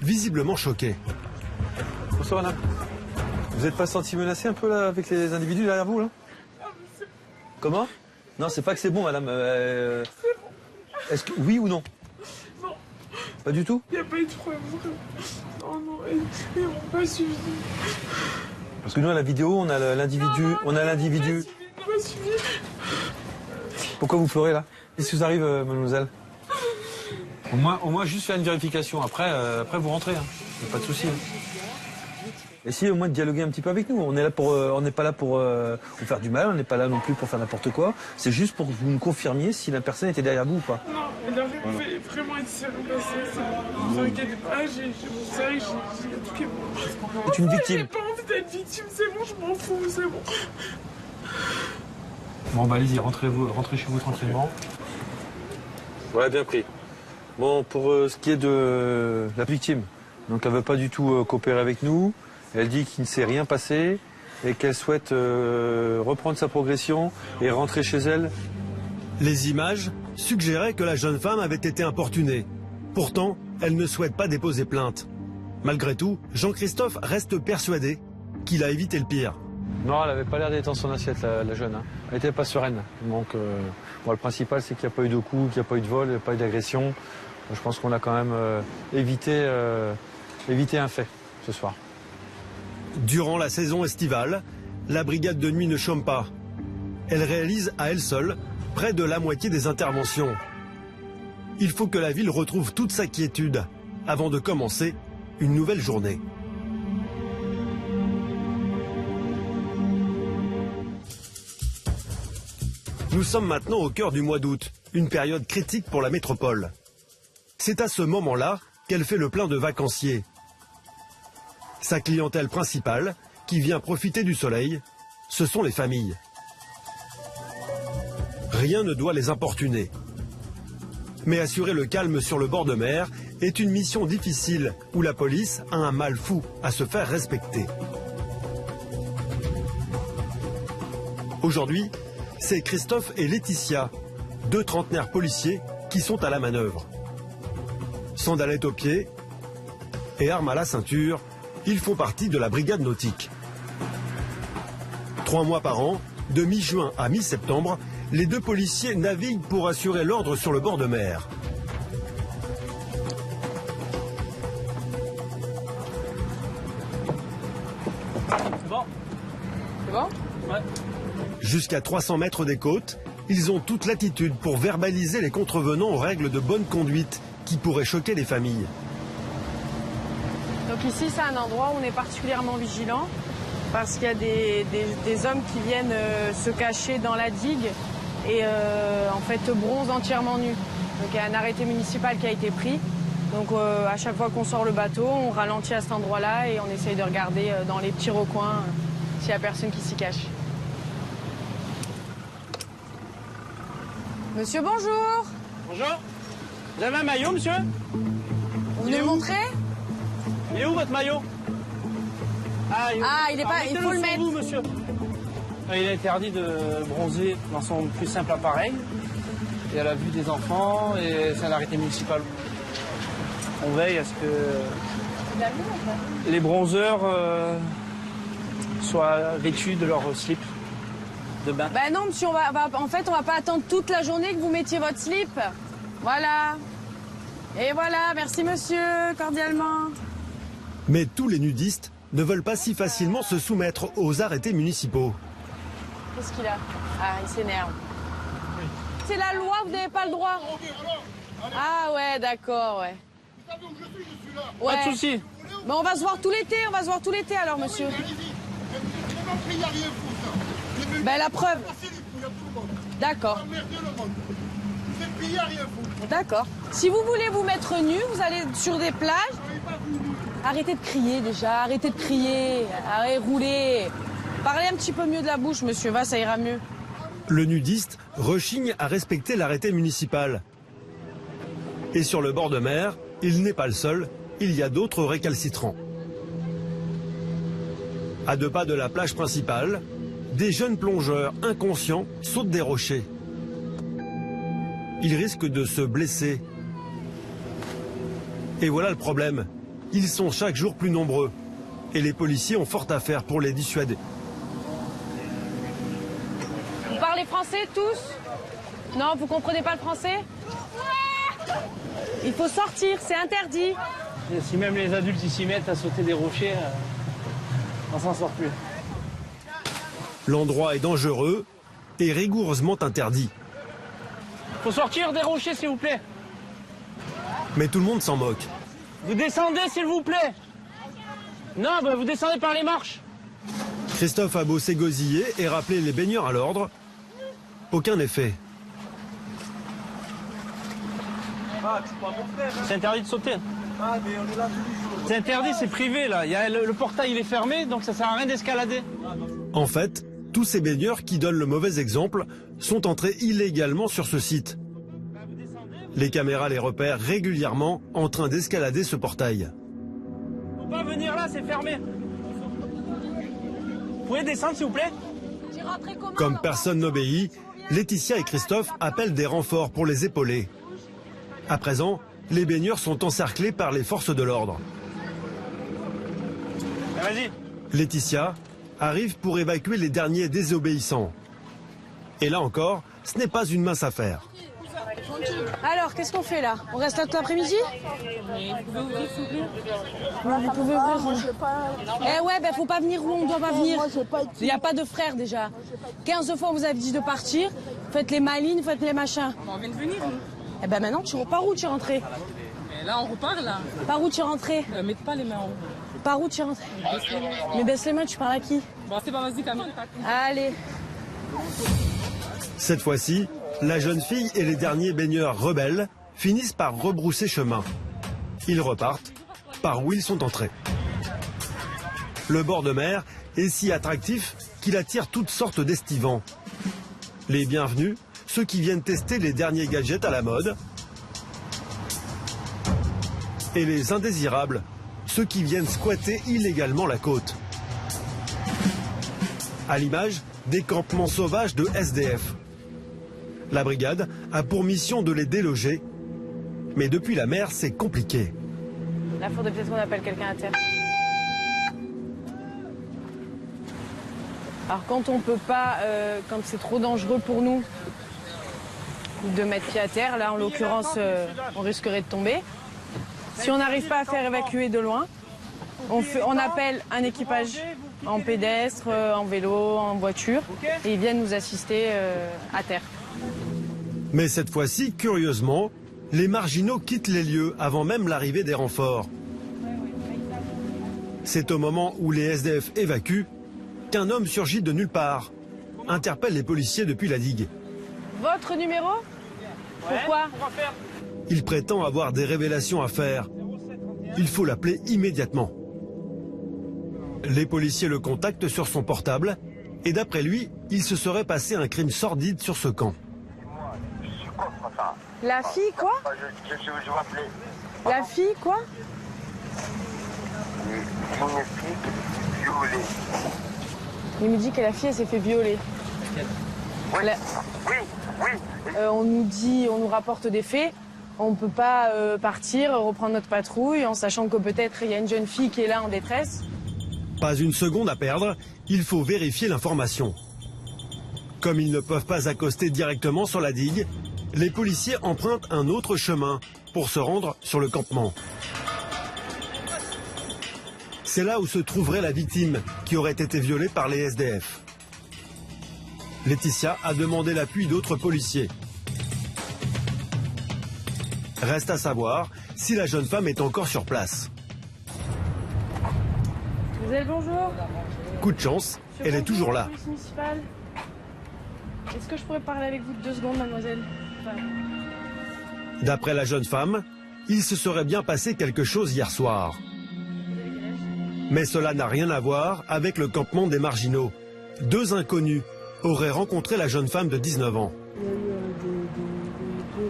Speaker 17: visiblement choquée.
Speaker 6: Bonsoir madame.
Speaker 19: Vous n'êtes pas senti menacé un peu là avec les individus derrière vous là? Comment? Non, c'est pas que c'est bon, madame.
Speaker 18: C'est bon.
Speaker 19: Est-ce que oui ou non?
Speaker 18: Non.
Speaker 19: Pas du tout?
Speaker 18: Il n'y a pas eu de problème. Non, non, ils m'ont pas suivi.
Speaker 19: Parce que nous, à la vidéo, on a l'individu. On a l'individu.
Speaker 18: Ils m'ont pas suivi.
Speaker 19: Pourquoi vous pleurez là? Qu'est-ce qui vous arrive, mademoiselle? Au moins, juste faire une vérification. Après vous rentrez. Hein. Pas de souci. Hein. Essayez au moins de dialoguer un petit peu avec nous. On est là on n'est pas là pour vous faire du mal. On n'est pas là non plus pour faire n'importe quoi. C'est juste pour que vous nous confirmiez si la personne était derrière vous ou pas.
Speaker 18: Non, il aurait vraiment été sérieux. Ne vous inquiétez pas, j'ai mon sérieux, j'ai tout qui est bon.
Speaker 19: C'est une victime.
Speaker 18: J'ai pas envie d'être victime, c'est bon, je m'en fous, c'est bon.
Speaker 19: Bon, bah allez-y, rentrez chez vous tranquillement. Voilà, bien pris. Bon, pour ce qui est de la victime, donc elle veut pas du tout coopérer avec nous. Elle dit qu'il ne s'est rien passé et qu'elle souhaite reprendre sa progression et rentrer chez elle.
Speaker 17: Les images suggéraient que la jeune femme avait été importunée. Pourtant, elle ne souhaite pas déposer plainte. Malgré tout, Jean-Christophe reste persuadé qu'il a évité le pire.
Speaker 19: Non, elle n'avait pas l'air d'être dans son assiette, la jeune. Hein. Elle n'était pas sereine. Donc, bon, le principal, c'est qu'il n'y a pas eu de coups, qu'il n'y a pas eu de vol, il n'y a pas eu d'agression. Je pense qu'on a quand même évité un fait ce soir.
Speaker 17: Durant la saison estivale, la brigade de nuit ne chôme pas. Elle réalise à elle seule près de la moitié des interventions. Il faut que la ville retrouve toute sa quiétude avant de commencer une nouvelle journée. Nous sommes maintenant au cœur du mois d'août, une période critique pour la métropole. C'est à ce moment-là qu'elle fait le plein de vacanciers. Sa clientèle principale, qui vient profiter du soleil, ce sont les familles. Rien ne doit les importuner. Mais assurer le calme sur le bord de mer est une mission difficile où la police a un mal fou à se faire respecter. Aujourd'hui, c'est Christophe et Laetitia, deux trentenaires policiers qui sont à la manœuvre. Sandalettes aux pieds et armes à la ceinture, ils font partie de la brigade nautique. 3 mois par an, de mi-juin à mi-septembre, les deux policiers naviguent pour assurer l'ordre sur le bord de mer.
Speaker 15: C'est bon?
Speaker 3: C'est bon?
Speaker 15: Ouais.
Speaker 17: Jusqu'à 300 mètres des côtes, ils ont toute latitude pour verbaliser les contrevenants aux règles de bonne conduite qui pourraient choquer les familles.
Speaker 20: Donc ici, c'est un endroit où on est particulièrement vigilant parce qu'il y a des hommes qui viennent se cacher dans la digue et en fait bronzent entièrement nus. Donc il y a un arrêté municipal qui a été pris. Donc à chaque fois qu'on sort le bateau, on ralentit à cet endroit-là et on essaye de regarder dans les petits recoins s'il n'y a personne qui s'y cache. Monsieur, bonjour.
Speaker 15: Bonjour. Vous avez un maillot, monsieur?
Speaker 20: Vous venez le montrer?
Speaker 15: Il est où votre maillot?
Speaker 20: Il est pas. Il faut le mettre.
Speaker 15: Vous, monsieur. Il est interdit de bronzer dans son plus simple appareil. Et à la vue des enfants, et c'est un arrêté municipal. On veille à ce que les bronzeurs soient vêtus de leur slip de bain.
Speaker 20: Ben non, monsieur, en fait, on va pas attendre toute la journée que vous mettiez votre slip. Voilà. Et voilà, merci monsieur, cordialement.
Speaker 17: Mais tous les nudistes ne veulent pas si facilement se soumettre aux arrêtés municipaux.
Speaker 20: Qu'est-ce qu'il a? Ah, il s'énerve. C'est la loi, vous n'avez pas le droit. Ah ouais, d'accord, ouais. Ouais.
Speaker 15: Pas de souci.
Speaker 20: Mais on va se voir tout l'été, alors, monsieur. Ben la preuve. D'accord. D'accord. Si vous voulez vous mettre nu, vous allez sur des plages. Arrêtez de crier déjà, arrêtez de crier, arrêtez de rouler. Parlez un petit peu mieux de la bouche, monsieur, ça ira mieux.
Speaker 17: Le nudiste rechigne à respecter l'arrêté municipal. Et sur le bord de mer, il n'est pas le seul, il y a d'autres récalcitrants. À 2 pas de la plage principale, des jeunes plongeurs inconscients sautent des rochers. Ils risquent de se blesser. Et voilà le problème, ils sont chaque jour plus nombreux. et les policiers ont fort à faire pour les dissuader.
Speaker 20: Vous parlez français tous? Non, vous comprenez pas le français? Il faut sortir, c'est interdit.
Speaker 15: Et si même les adultes s'y mettent à sauter des rochers, on s'en sort plus.
Speaker 17: L'endroit est dangereux et rigoureusement interdit.
Speaker 15: Faut sortir des rochers, s'il vous plaît.
Speaker 17: Mais tout le monde s'en moque.
Speaker 15: Vous descendez, s'il vous plaît. Non, bah vous descendez par les marches.
Speaker 17: Christophe a beau s'égosiller et rappeler les baigneurs à l'ordre. Aucun effet.
Speaker 15: C'est interdit de sauter. C'est interdit, c'est privé là. Le portail il est fermé, donc ça sert à rien d'escalader.
Speaker 17: En fait, tous ces baigneurs qui donnent le mauvais exemple sont entrés illégalement sur ce site. Les caméras les repèrent régulièrement en train d'escalader ce portail.
Speaker 15: Faut pas venir là, c'est fermé. Vous pouvez descendre s'il vous plaît?
Speaker 17: Comme personne n'obéit, Laetitia et Christophe appellent des renforts pour les épauler. À présent, les baigneurs sont encerclés par les forces de l'ordre.
Speaker 15: Vas-y.
Speaker 17: Laetitia arrive pour évacuer les derniers désobéissants. Et là encore, ce n'est pas une mince affaire.
Speaker 20: Alors, qu'est-ce qu'on fait là? On reste là tout l'après-midi?
Speaker 11: Vous pouvez ouvrir, s'il vous plaît?
Speaker 20: Vous pouvez ouvrir. Eh ouais, ben faut pas venir où on doit pas venir. Il n'y a pas de frères déjà. 15 fois on vous a dit de partir. Faites les malines, faites les machins.
Speaker 11: On vient de venir, nous.
Speaker 20: Eh ben maintenant, par où tu es rentré?
Speaker 11: Mais là, on repart, là.
Speaker 20: Par où tu es rentré?
Speaker 11: Mettez pas les mains en haut.
Speaker 20: Par où tu es rentré? Mais baisse les mains, tu parles à qui?
Speaker 11: Bon, c'est pas, vas-y, Camille.
Speaker 20: Allez.
Speaker 17: Cette fois-ci, la jeune fille et les derniers baigneurs rebelles finissent par rebrousser chemin. Ils repartent par où ils sont entrés. Le bord de mer est si attractif qu'il attire toutes sortes d'estivants. Les bienvenus, ceux qui viennent tester les derniers gadgets à la mode. Et les indésirables, ceux qui viennent squatter illégalement la côte. À l'image des campements sauvages de SDF. La brigade a pour mission de les déloger. Mais depuis la mer, c'est compliqué.
Speaker 20: Là, il faudrait peut-être qu'on appelle quelqu'un à terre. Alors quand on peut pas, quand c'est trop dangereux pour nous de mettre pied à terre, là en l'occurrence on risquerait de tomber. Si on n'arrive pas à faire évacuer de loin, on appelle un équipage en pédestre, en vélo, en voiture, et ils viennent nous assister à terre.
Speaker 17: Mais cette fois-ci, curieusement, les marginaux quittent les lieux avant même l'arrivée des renforts. C'est au moment où les SDF évacuent qu'un homme surgit de nulle part, interpelle les policiers depuis la digue.
Speaker 20: Votre numéro? Pourquoi?
Speaker 17: Il prétend avoir des révélations à faire. Il faut l'appeler immédiatement. Les policiers le contactent sur son portable et d'après lui, il se serait passé un crime sordide sur ce camp.
Speaker 20: La fille quoi? La fille quoi? Il me dit que la fille elle s'est fait violer. On nous dit, on nous rapporte des faits. On ne peut pas partir, reprendre notre patrouille en sachant que peut-être il y a une jeune fille qui est là en détresse.
Speaker 17: Pas une seconde à perdre, il faut vérifier l'information. Comme ils ne peuvent pas accoster directement sur la digue, les policiers empruntent un autre chemin pour se rendre sur le campement. C'est là où se trouverait la victime qui aurait été violée par les SDF. Laetitia a demandé l'appui d'autres policiers. Reste à savoir si la jeune femme est encore sur place.
Speaker 20: Vous êtes bonjour.
Speaker 17: Coup de chance, elle est toujours là.
Speaker 20: Est-ce que je pourrais parler avec vous 2 secondes, mademoiselle?
Speaker 17: D'après la jeune femme, il se serait bien passé quelque chose hier soir. Mais cela n'a rien à voir avec le campement des marginaux. 2 inconnus auraient rencontré la jeune femme de 19 ans.
Speaker 21: Il y a eu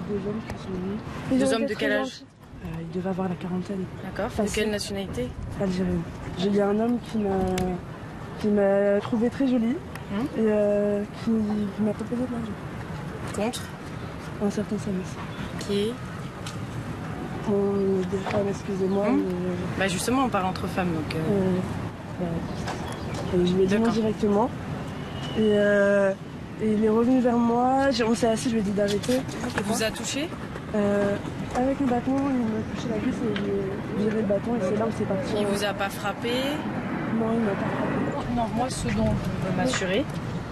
Speaker 21: deux hommes qui sont venus.
Speaker 20: 2 hommes de quel âge?
Speaker 21: Ils devaient avoir la quarantaine.
Speaker 20: D'accord. De quelle nationalité?
Speaker 21: Algérienne. Il y a un homme qui m'a trouvé très jolie et qui m'a proposé de l'argent.
Speaker 20: Contre?
Speaker 21: Un certain service.
Speaker 20: Qui est?
Speaker 21: Des femmes, excusez-moi.
Speaker 20: Bah justement, on parle entre femmes, donc...
Speaker 21: Et je lui ai dit non directement. Et il est revenu vers moi, on s'est assis, je lui ai dit d'arrêter.
Speaker 20: Il vous a touché
Speaker 21: Avec le bâton, il m'a touché la cuisse et j'ai viré le bâton et c'est là où c'est parti.
Speaker 20: Il vous a pas frappé?
Speaker 21: Non, il m'a pas frappé.
Speaker 20: Non, moi ce dont je veux m'assurer,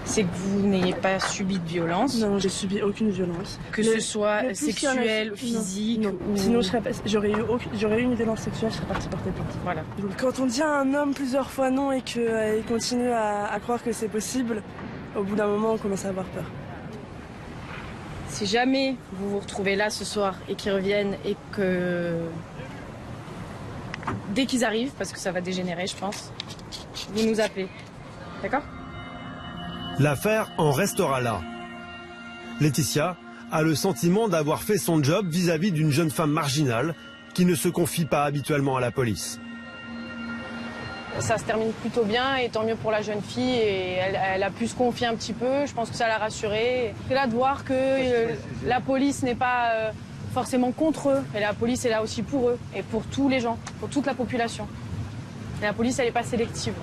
Speaker 20: c'est que vous n'ayez pas subi de violence.
Speaker 21: Non, j'ai subi aucune violence.
Speaker 20: Que ce soit sexuelle, physique
Speaker 21: non.
Speaker 20: ou...
Speaker 21: Sinon, j'aurais eu une violence sexuelle, je serais partie porter plainte.
Speaker 20: Voilà.
Speaker 21: Donc, quand on dit à un homme plusieurs fois non et qu'il continue à croire que c'est possible, au bout d'un moment, on commence à avoir peur.
Speaker 20: Si jamais vous vous retrouvez là ce soir et qu'ils reviennent et que... Dès qu'ils arrivent, parce que ça va dégénérer, je pense, vous nous appelez. D'accord ?
Speaker 17: L'affaire en restera là. Laetitia a le sentiment d'avoir fait son job vis-à-vis d'une jeune femme marginale qui ne se confie pas habituellement à la police.
Speaker 20: Ça se termine plutôt bien et tant mieux pour la jeune fille et elle a pu se confier un petit peu, je pense que ça l'a rassurée. C'est là de voir que la police n'est pas forcément contre eux, et la police est là aussi pour eux et pour tous les gens, pour toute la population. Et la police elle n'est pas sélective.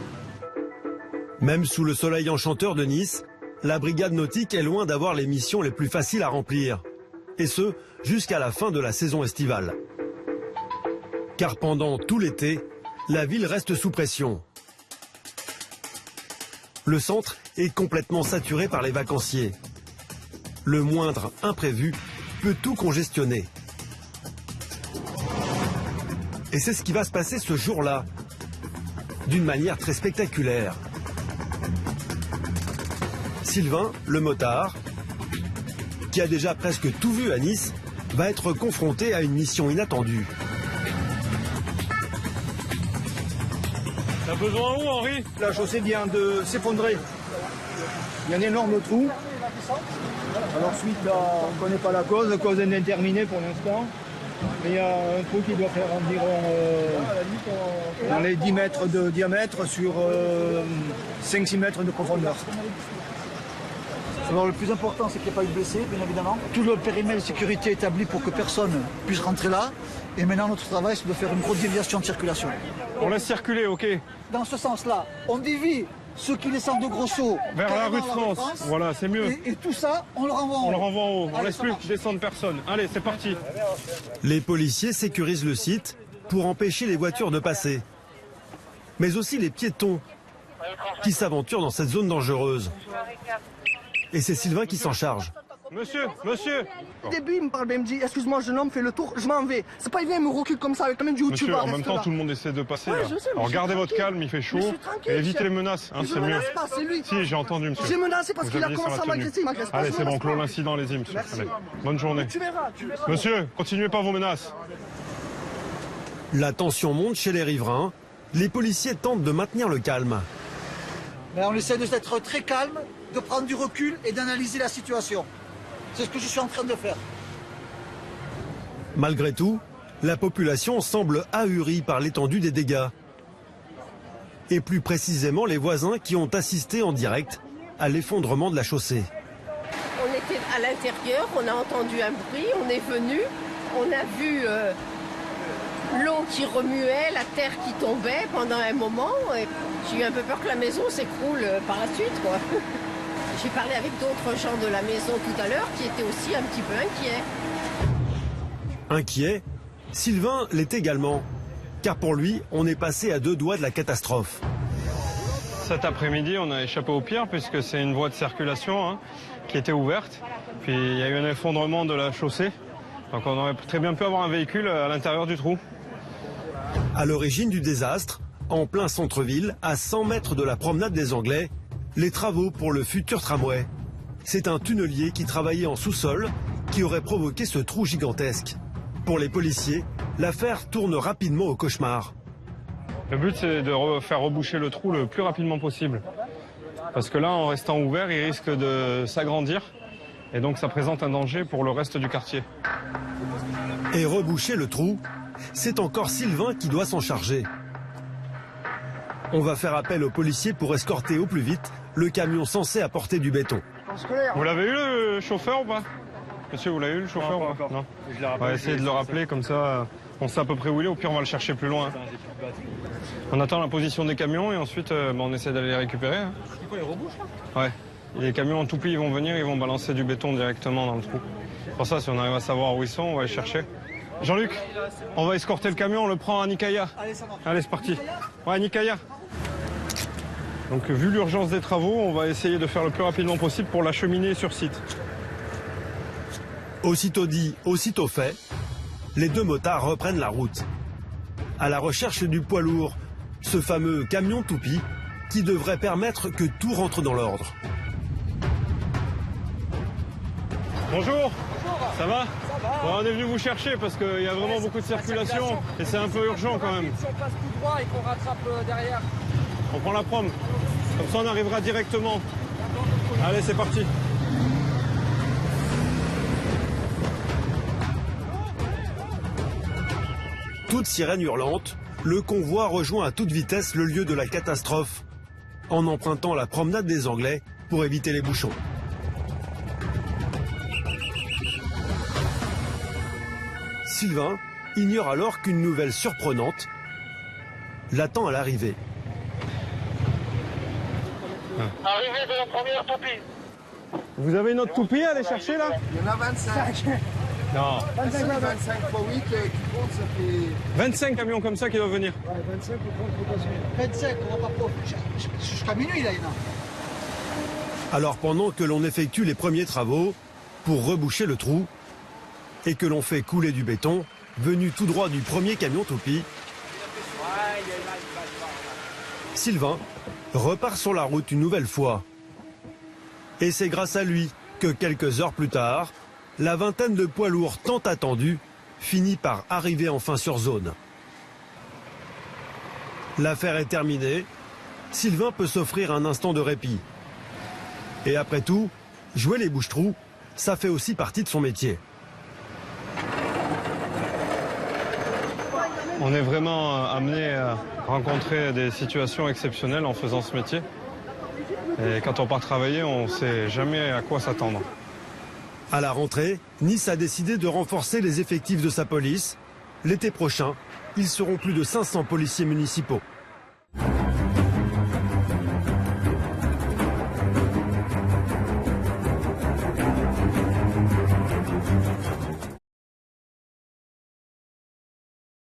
Speaker 17: Même sous le soleil enchanteur de Nice, la brigade nautique est loin d'avoir les missions les plus faciles à remplir. Et ce, jusqu'à la fin de la saison estivale. Car pendant tout l'été, la ville reste sous pression. Le centre est complètement saturé par les vacanciers. Le moindre imprévu peut tout congestionner. Et c'est ce qui va se passer ce jour-là, d'une manière très spectaculaire. Sylvain, le motard, qui a déjà presque tout vu à Nice, va être confronté à une mission inattendue.
Speaker 6: T'as besoin où, Henri?
Speaker 12: La chaussée vient de s'effondrer. Il y a un énorme trou. Alors suite, on ne connaît pas la cause est indéterminée pour l'instant. Mais il y a un trou qui doit faire environ dans les 10 mètres de diamètre sur 5-6 mètres de profondeur.
Speaker 22: Alors le plus important, c'est qu'il n'y ait pas eu de blessés, bien évidemment. Tout le périmètre de sécurité est établi pour que personne puisse rentrer là. Et maintenant, notre travail, c'est de faire une grosse déviation de circulation.
Speaker 6: On laisse circuler, ok.
Speaker 22: Dans ce sens-là, on dévie ceux qui descendent de Grosso
Speaker 6: vers la rue de France. Voilà, c'est mieux.
Speaker 22: Et tout ça, on le renvoie en haut.
Speaker 6: On le renvoie en haut. On laisse plus descendre personne. Allez, c'est parti.
Speaker 17: Les policiers sécurisent le site pour empêcher les voitures de passer. Mais aussi les piétons qui s'aventurent dans cette zone dangereuse. Et c'est Sylvain qui s'en charge.
Speaker 6: Monsieur
Speaker 2: Au début, il me parle, il me dit, excuse-moi, jeune homme, fais le tour, je m'en vais. C'est pas, il vient, il me recule comme ça, avec quand même du haut, tu
Speaker 6: Monsieur,
Speaker 2: vas.
Speaker 6: en même temps, tout le monde essaie de passer.
Speaker 2: Ouais,
Speaker 6: là.
Speaker 2: je sais,
Speaker 6: Alors gardez votre calme, il fait chaud. Et évitez les menaces, hein, c'est mieux.
Speaker 2: menace pas, c'est lui.
Speaker 6: Si, j'ai entendu, monsieur.
Speaker 2: J'ai menacé parce qu'il a
Speaker 6: Vous
Speaker 2: commencé
Speaker 6: aviez
Speaker 2: à
Speaker 6: sur la
Speaker 2: m'agresser, il m'agresse pas.
Speaker 6: Allez, c'est bon, clôt l'incident, allez-y, monsieur.
Speaker 2: Merci.
Speaker 6: Allez. Bonne journée.
Speaker 2: Tu verras.
Speaker 6: Monsieur, continuez pas vos menaces.
Speaker 17: La tension monte chez les riverains. Les policiers tentent de maintenir le calme.
Speaker 22: Mais on essaie d'être très calme, de prendre du recul et d'analyser la situation. C'est ce que je suis en train de faire.
Speaker 17: Malgré tout, la population semble ahurie par l'étendue des dégâts. Et plus précisément les voisins qui ont assisté en direct à l'effondrement de la chaussée.
Speaker 23: On était à l'intérieur, on a entendu un bruit, on est venu, on a vu l'eau qui remuait, la terre qui tombait pendant un moment. J'ai eu un peu peur que la maison s'écroule par la suite, quoi. J'ai parlé avec d'autres gens de la maison tout à l'heure qui étaient aussi un petit peu inquiets.
Speaker 17: Inquiet, Sylvain l'est également. Car pour lui, on est passé à 2 doigts de la catastrophe.
Speaker 6: Cet après-midi, on a échappé au pire puisque c'est une voie de circulation qui était ouverte. Puis il y a eu un effondrement de la chaussée. Donc on aurait très bien pu avoir un véhicule à l'intérieur du trou.
Speaker 17: À l'origine du désastre, en plein centre-ville, à 100 mètres de la promenade des Anglais, les travaux pour le futur tramway. C'est un tunnelier qui travaillait en sous-sol qui aurait provoqué ce trou gigantesque. Pour les policiers, l'affaire tourne rapidement au cauchemar.
Speaker 6: Le but, c'est de faire reboucher le trou le plus rapidement possible. Parce que là, en restant ouvert, il risque de s'agrandir. Et donc, ça présente un danger pour le reste du quartier.
Speaker 17: Et reboucher le trou, c'est encore Sylvain qui doit s'en charger. On va faire appel aux policiers pour escorter au plus vite le camion censé apporter du béton.
Speaker 6: Vous l'avez eu le chauffeur ou pas? Monsieur, vous l'avez eu le chauffeur ou pas? Non. On va essayer de le rappeler, comme ça On sait à peu près où il est, au pire on va le chercher plus loin. On attend la position des camions et ensuite on essaie d'aller les récupérer. Hein.
Speaker 2: C'est quoi, les rebouches là?
Speaker 6: Ouais. Et les camions en toupie ils vont venir, ils vont balancer du béton directement dans le trou. Pour ça, si on arrive à savoir où ils sont, on va les chercher. Jean-Luc, on va escorter le camion, on le prend à Nikaya. Allez, c'est parti. Ouais, Nikaya. Donc vu l'urgence des travaux, on va essayer de faire le plus rapidement possible pour l'acheminer sur site.
Speaker 17: Aussitôt dit, aussitôt fait, les deux motards reprennent la route. À la recherche du poids lourd, ce fameux camion toupie qui devrait permettre que tout rentre dans l'ordre.
Speaker 6: Bonjour. Ça va? Bon, on est venu vous chercher parce qu'il y a vraiment beaucoup de circulation et c'est un peu urgent quand même.
Speaker 2: Si on passe tout droit et qu'on rattrape derrière.
Speaker 6: On prend la prom. Comme ça on arrivera directement. Allez, c'est parti.
Speaker 17: Toute sirène hurlante, le convoi rejoint à toute vitesse le lieu de la catastrophe, en empruntant la promenade des Anglais pour éviter les bouchons. Sylvain ignore alors qu'une nouvelle surprenante l'attend à l'arrivée.
Speaker 2: Arrivée de la première toupie.
Speaker 6: Vous avez une autre toupie à aller chercher là?
Speaker 2: Il y en a 25.
Speaker 6: Non.
Speaker 2: 25 fois 8 qui compte, ça fait...
Speaker 6: 25 camions comme ça qui doivent venir.
Speaker 2: Ouais, 25 ou 30 rotations. 25, on va pas pour... Jusqu'à minuit là, il y en a.
Speaker 17: Alors pendant que l'on effectue les premiers travaux pour reboucher le trou et que l'on fait couler du béton venu tout droit du premier camion toupie, Sylvain repart sur la route une nouvelle fois. Et c'est grâce à lui que quelques heures plus tard, la vingtaine de poids lourds tant attendus finit par arriver enfin sur zone. L'affaire est terminée. Sylvain peut s'offrir un instant de répit. Et après tout, jouer les bouches-trous, ça fait aussi partie de son métier.
Speaker 6: On est vraiment amené à rencontrer des situations exceptionnelles en faisant ce métier. Et quand on part travailler, on ne sait jamais à quoi s'attendre.
Speaker 17: À la rentrée, Nice a décidé de renforcer les effectifs de sa police. L'été prochain, ils seront plus de 500 policiers municipaux.